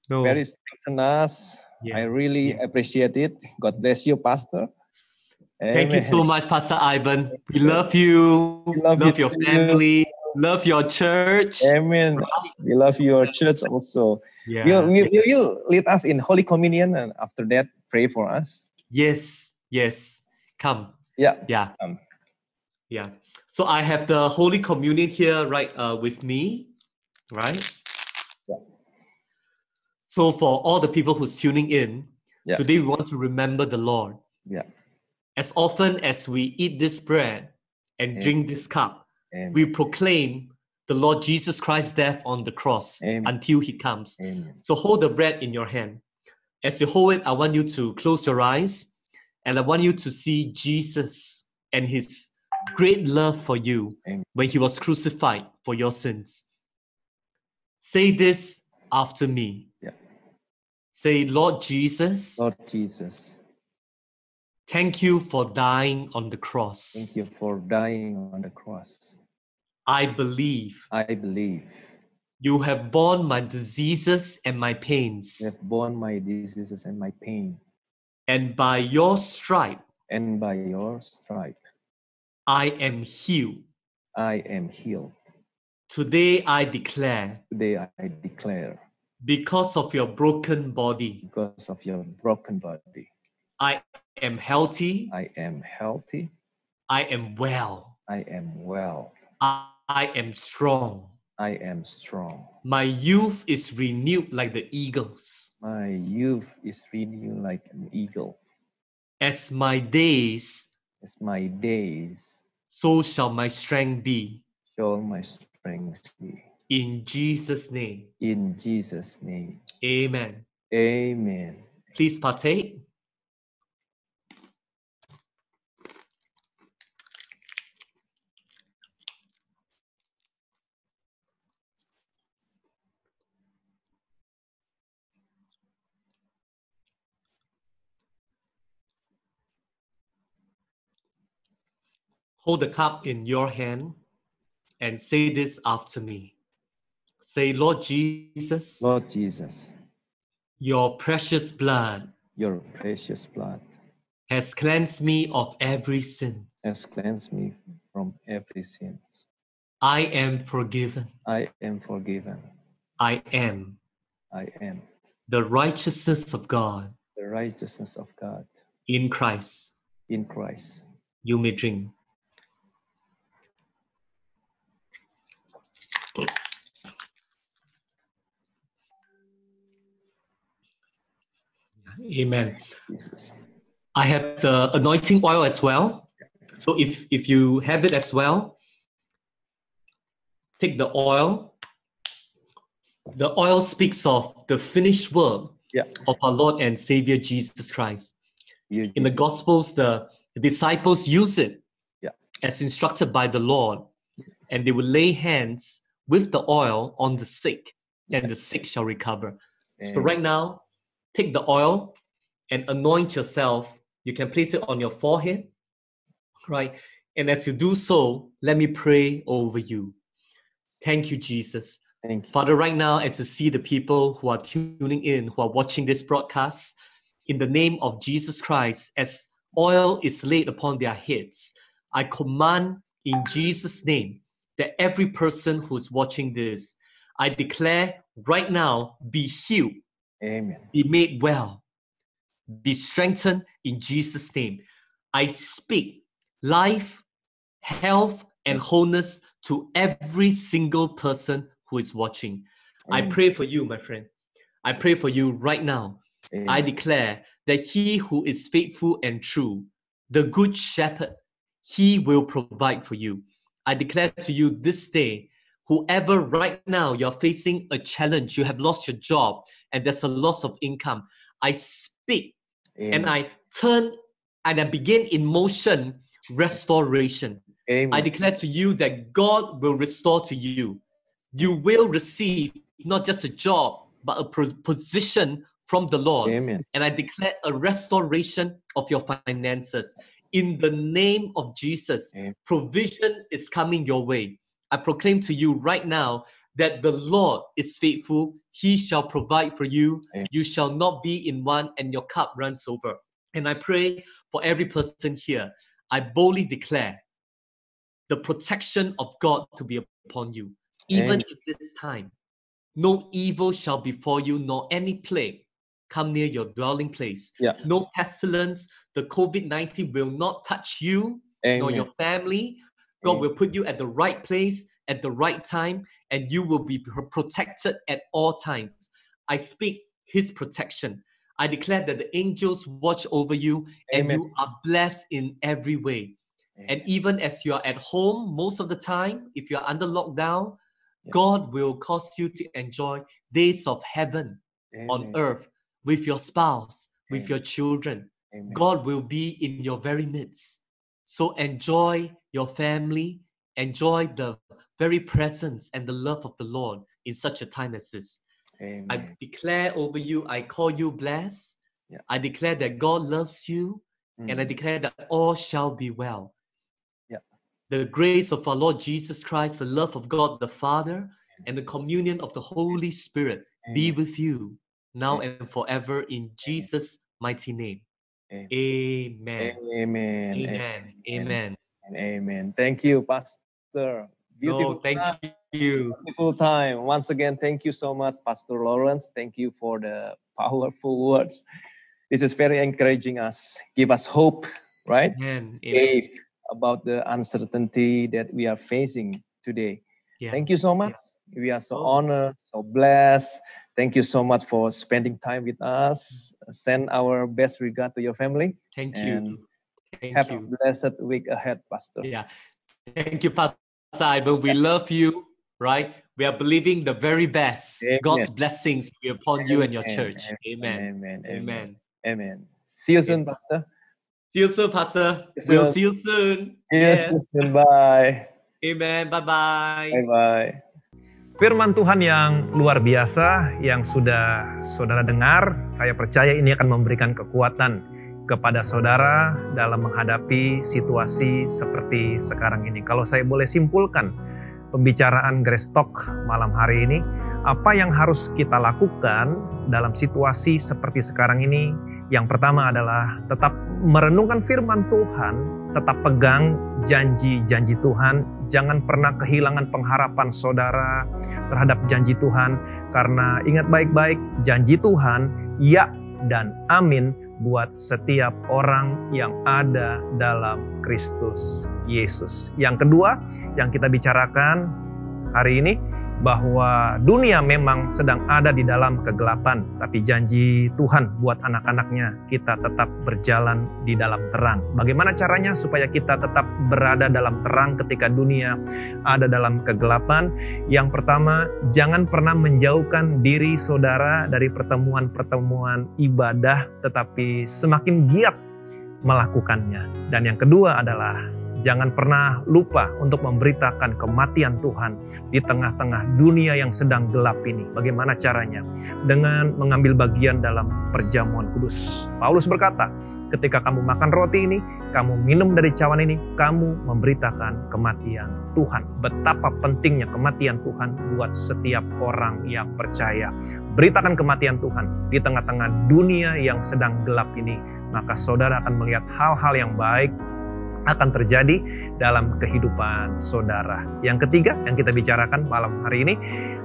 Speaker 3: No.
Speaker 4: Very strengthen us.
Speaker 3: Yeah.
Speaker 4: I really appreciate it. God bless you, Pastor.
Speaker 3: Thank you
Speaker 4: Amen.
Speaker 3: so much, Pastor Ivan. We love you.
Speaker 4: We love
Speaker 3: Love
Speaker 4: you
Speaker 3: your
Speaker 4: too.
Speaker 3: family. Love your church.
Speaker 4: Amen. We love your church also.
Speaker 3: Yeah.
Speaker 4: Will you lead us in Holy Communion, and after that pray for us?
Speaker 3: Yes. Yes. Come.
Speaker 4: Yeah.
Speaker 3: Yeah. Yeah. So I have the Holy Communion here right with me, right?
Speaker 4: Yeah.
Speaker 3: So for all the people who's tuning in,
Speaker 4: Yeah.
Speaker 3: today we want to remember the Lord.
Speaker 4: Yeah.
Speaker 3: As often as we eat this bread and
Speaker 4: Amen.
Speaker 3: drink this cup,
Speaker 4: Amen.
Speaker 3: we proclaim the Lord Jesus Christ's death on the cross
Speaker 4: Amen.
Speaker 3: until He comes.
Speaker 4: Amen.
Speaker 3: So hold the bread in your hand. As you hold it, I want you to close your eyes and I want you to see Jesus and His great love for you
Speaker 4: Amen.
Speaker 3: when He was crucified for your sins. Say this after me.
Speaker 4: Yeah.
Speaker 3: Say, Lord Jesus,
Speaker 4: Lord Jesus,
Speaker 3: thank you for dying on the cross.
Speaker 4: thank you for dying on the cross.
Speaker 3: I believe
Speaker 4: I believe
Speaker 3: you have borne my diseases and my pains,
Speaker 4: you have borne my diseases and my pain,
Speaker 3: and by your stripe
Speaker 4: and by your stripe
Speaker 3: I am healed.
Speaker 4: I am healed.
Speaker 3: Today I declare,
Speaker 4: Today I declare,
Speaker 3: because of your broken body,
Speaker 4: because of your broken body,
Speaker 3: I am healthy,
Speaker 4: I am healthy,
Speaker 3: I am well,
Speaker 4: I am well,
Speaker 3: I am strong.
Speaker 4: I am strong.
Speaker 3: My youth is renewed like the eagles.
Speaker 4: My youth is renewed like an eagle.
Speaker 3: As my days,
Speaker 4: As my days,
Speaker 3: so shall my strength be.
Speaker 4: shall my strength be.
Speaker 3: In Jesus' name,
Speaker 4: In Jesus' name,
Speaker 3: amen.
Speaker 4: amen.
Speaker 3: Please partake. Hold the cup in your hand and say this after me. Say, Lord Jesus,
Speaker 4: Lord Jesus,
Speaker 3: your precious blood
Speaker 4: your precious blood
Speaker 3: has cleansed me of every sin.
Speaker 4: has cleansed me from every sin.
Speaker 3: I am forgiven.
Speaker 4: I am forgiven.
Speaker 3: I am
Speaker 4: I am
Speaker 3: the righteousness of God
Speaker 4: the righteousness of God
Speaker 3: in Christ.
Speaker 4: in Christ.
Speaker 3: You may drink. Amen.
Speaker 4: Jesus.
Speaker 3: I have the anointing oil as well. So if you have it as well, take the oil. The oil speaks of the finished work
Speaker 4: Yeah.
Speaker 3: of our Lord and Savior Jesus Christ.
Speaker 4: You,
Speaker 3: In the
Speaker 4: Jesus.
Speaker 3: Gospels, the disciples use it
Speaker 4: Yeah.
Speaker 3: as instructed by the Lord, and they would lay hands with the oil on the sick, and the sick shall recover. So
Speaker 4: And-
Speaker 3: right now, take the oil and anoint yourself. You can place it on your forehead, right? And as you do so, let me pray over you. Thank you, Jesus.
Speaker 4: Thank you.
Speaker 3: Father, right now, as you see the people who are tuning in, who are watching this broadcast, in the name of Jesus Christ, as oil is laid upon their heads, I command in Jesus' name that every person who's watching this, I declare right now, be healed,
Speaker 4: Amen.
Speaker 3: be made well, be strengthened in Jesus' name. I speak life, health, and wholeness to every single person who is watching. I
Speaker 4: Amen.
Speaker 3: pray for you, my friend. I pray for you right now.
Speaker 4: Amen.
Speaker 3: I declare that he who is faithful and true, the good shepherd, he will provide for you. I declare to you this day, whoever right now you're facing a challenge, you have lost your job and there's a loss of income, I speak and
Speaker 4: Amen.
Speaker 3: I turn and I begin in motion restoration.
Speaker 4: Amen.
Speaker 3: I declare to you that God will restore to you. You will receive not just a job, but a position from the Lord.
Speaker 4: Amen.
Speaker 3: And I declare a restoration of your finances. In the name of Jesus,
Speaker 4: Amen.
Speaker 3: provision is coming your way. I proclaim to you right now that the Lord is faithful. He shall provide for you.
Speaker 4: Amen.
Speaker 3: You shall not be in want, and your cup runs over. And I pray for every person here. I boldly declare the protection of God to be upon you. Even
Speaker 4: Amen.
Speaker 3: at this time, no evil shall befall you, nor any plague come near your dwelling place.
Speaker 4: Yeah.
Speaker 3: No pestilence, the COVID-19 will not touch you, nor
Speaker 4: Amen.
Speaker 3: your family. God
Speaker 4: Amen.
Speaker 3: will put you at the right place at the right time, and you will be protected at all times. I speak His protection. I declare that the angels watch over you, and
Speaker 4: Amen.
Speaker 3: you are blessed in every way. And even as you are at home most of the time, if you are under lockdown,
Speaker 4: Yeah.
Speaker 3: God will cause you to enjoy days of heaven on
Speaker 4: Amen.
Speaker 3: earth with your spouse, with
Speaker 4: Amen.
Speaker 3: your children.
Speaker 4: Amen.
Speaker 3: God will be in your very midst. So enjoy your family, enjoy the very presence and the love of the Lord in such a time as this.
Speaker 4: Amen.
Speaker 3: I declare over you, I call you blessed.
Speaker 4: Yeah.
Speaker 3: I declare that God loves you, and I declare that all shall be well.
Speaker 4: Yeah.
Speaker 3: The grace of our Lord Jesus Christ, the love of God the Father, and the communion of the Holy Spirit be
Speaker 4: Amen.
Speaker 3: with you now and forever in Jesus' mighty name.
Speaker 4: Amen.
Speaker 3: Amen.
Speaker 4: Amen.
Speaker 3: Amen. Amen.
Speaker 4: Amen. Thank you, Pastor. Beautiful
Speaker 3: No, thank
Speaker 4: time.
Speaker 3: you.
Speaker 4: Beautiful time. Once again, thank you so much, Pastor Lawrence. Thank you for the powerful words. This is very encouraging us. Give us hope, right?
Speaker 3: Amen. Amen.
Speaker 4: Faith about the uncertainty that we are facing today.
Speaker 3: Yeah.
Speaker 4: Thank you so much. We are so
Speaker 3: Oh.
Speaker 4: honored, so blessed. Thank you so much for spending time with us. Send our best regard to your family.
Speaker 3: Thank
Speaker 4: And
Speaker 3: you. Thank
Speaker 4: have
Speaker 3: you.
Speaker 4: a blessed week ahead, Pastor.
Speaker 3: Yeah. Thank you, Pastor Ivan. We love you, right? We are believing the very best.
Speaker 4: Amen.
Speaker 3: God's blessings be upon you and your
Speaker 4: Amen.
Speaker 3: church. Amen.
Speaker 4: Amen.
Speaker 3: Amen.
Speaker 4: Amen. See you soon, Pastor.
Speaker 3: See you soon, Pastor.
Speaker 4: See you
Speaker 3: We'll
Speaker 4: soon.
Speaker 3: see you soon.
Speaker 4: Yes. Bye.
Speaker 3: Amen. Bye-bye.
Speaker 4: Bye.
Speaker 1: Firman Tuhan yang luar biasa yang sudah saudara dengar, saya percaya ini akan memberikan kekuatan kepada saudara dalam menghadapi situasi seperti sekarang ini. Kalau saya boleh simpulkan pembicaraan Grace Talk malam hari ini, apa yang harus kita lakukan dalam situasi seperti sekarang ini? Yang pertama adalah tetap merenungkan firman Tuhan, tetap pegang janji-janji Tuhan. Jangan pernah kehilangan pengharapan saudara terhadap janji Tuhan. Karena ingat baik-baik, janji Tuhan ya dan amin buat setiap orang yang ada dalam Kristus Yesus. Yang kedua yang kita bicarakan hari ini, bahwa dunia memang sedang ada di dalam kegelapan, tapi janji Tuhan buat anak-anaknya, kita tetap berjalan di dalam terang. Bagaimana caranya supaya kita tetap berada dalam terang ketika dunia ada dalam kegelapan? Yang pertama, jangan pernah menjauhkan diri saudara dari pertemuan-pertemuan ibadah, tetapi semakin giat melakukannya. Dan yang kedua adalah jangan pernah lupa untuk memberitakan kematian Tuhan di tengah-tengah dunia yang sedang gelap ini. Bagaimana caranya? Dengan mengambil bagian dalam perjamuan kudus. Paulus berkata, ketika kamu makan roti ini, kamu minum dari cawan ini, kamu memberitakan kematian Tuhan. Betapa pentingnya kematian Tuhan buat setiap orang yang percaya. Beritakan kematian Tuhan di tengah-tengah dunia yang sedang gelap ini. Maka saudara akan melihat hal-hal yang baik akan terjadi dalam kehidupan saudara. Yang ketiga yang kita bicarakan malam hari ini,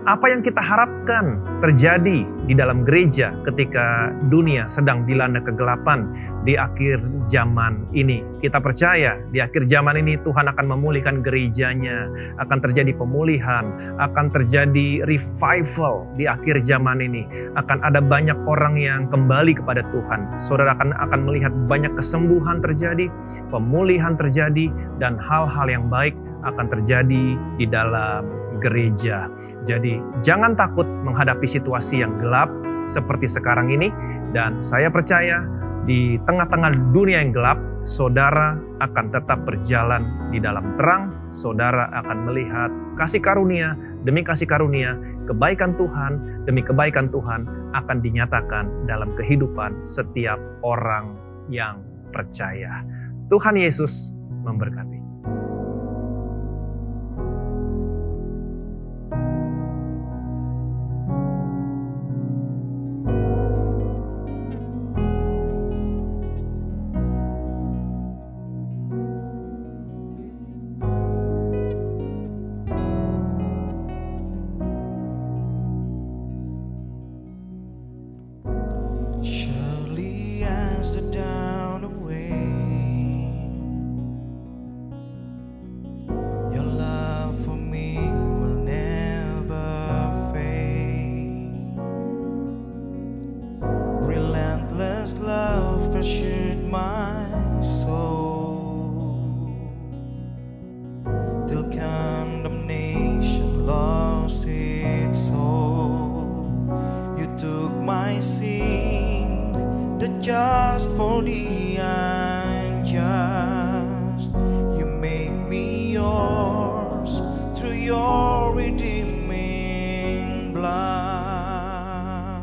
Speaker 1: apa yang kita harapkan terjadi di dalam gereja ketika dunia sedang dilanda kegelapan di akhir zaman ini. Kita percaya di akhir zaman ini Tuhan akan memulihkan gerejanya, akan terjadi pemulihan, akan terjadi revival di akhir zaman ini. Akan ada banyak orang yang kembali kepada Tuhan. Saudara akan melihat banyak kesembuhan terjadi, pemulihan terjadi, dan hal-hal yang baik akan terjadi di dalam gereja. Jadi jangan takut menghadapi situasi yang gelap seperti sekarang ini, dan saya percaya di tengah-tengah dunia yang gelap, saudara akan tetap berjalan di dalam terang. Saudara akan melihat kasih karunia demi kasih karunia, kebaikan Tuhan demi kebaikan Tuhan akan dinyatakan dalam kehidupan setiap orang yang percaya. Tuhan Yesus memberkati.
Speaker 2: Surely as the down away, your love for me will never fade. Relentless love pursued my soul till condemnation lost its hold. You took my sin, the just for the unjust. You make me yours through your redeeming blood.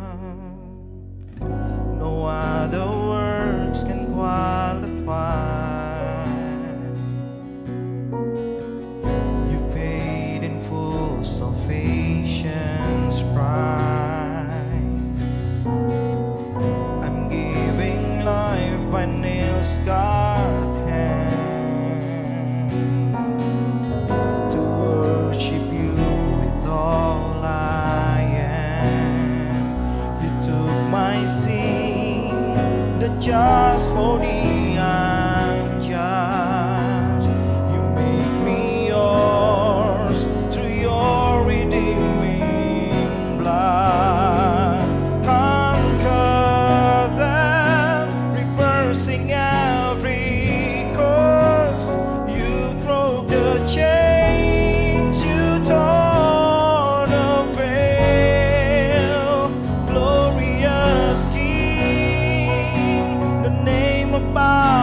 Speaker 2: No other words can qualify. You paid in full salvation's price. I'm giving life by nail-scarred hand to worship you with all I am. You took my sin, the just for the unjust. You make me yours through your redeeming blood. Conquer them, reversing every curse. You broke the chains, you tore the veil. Glorious King, the name above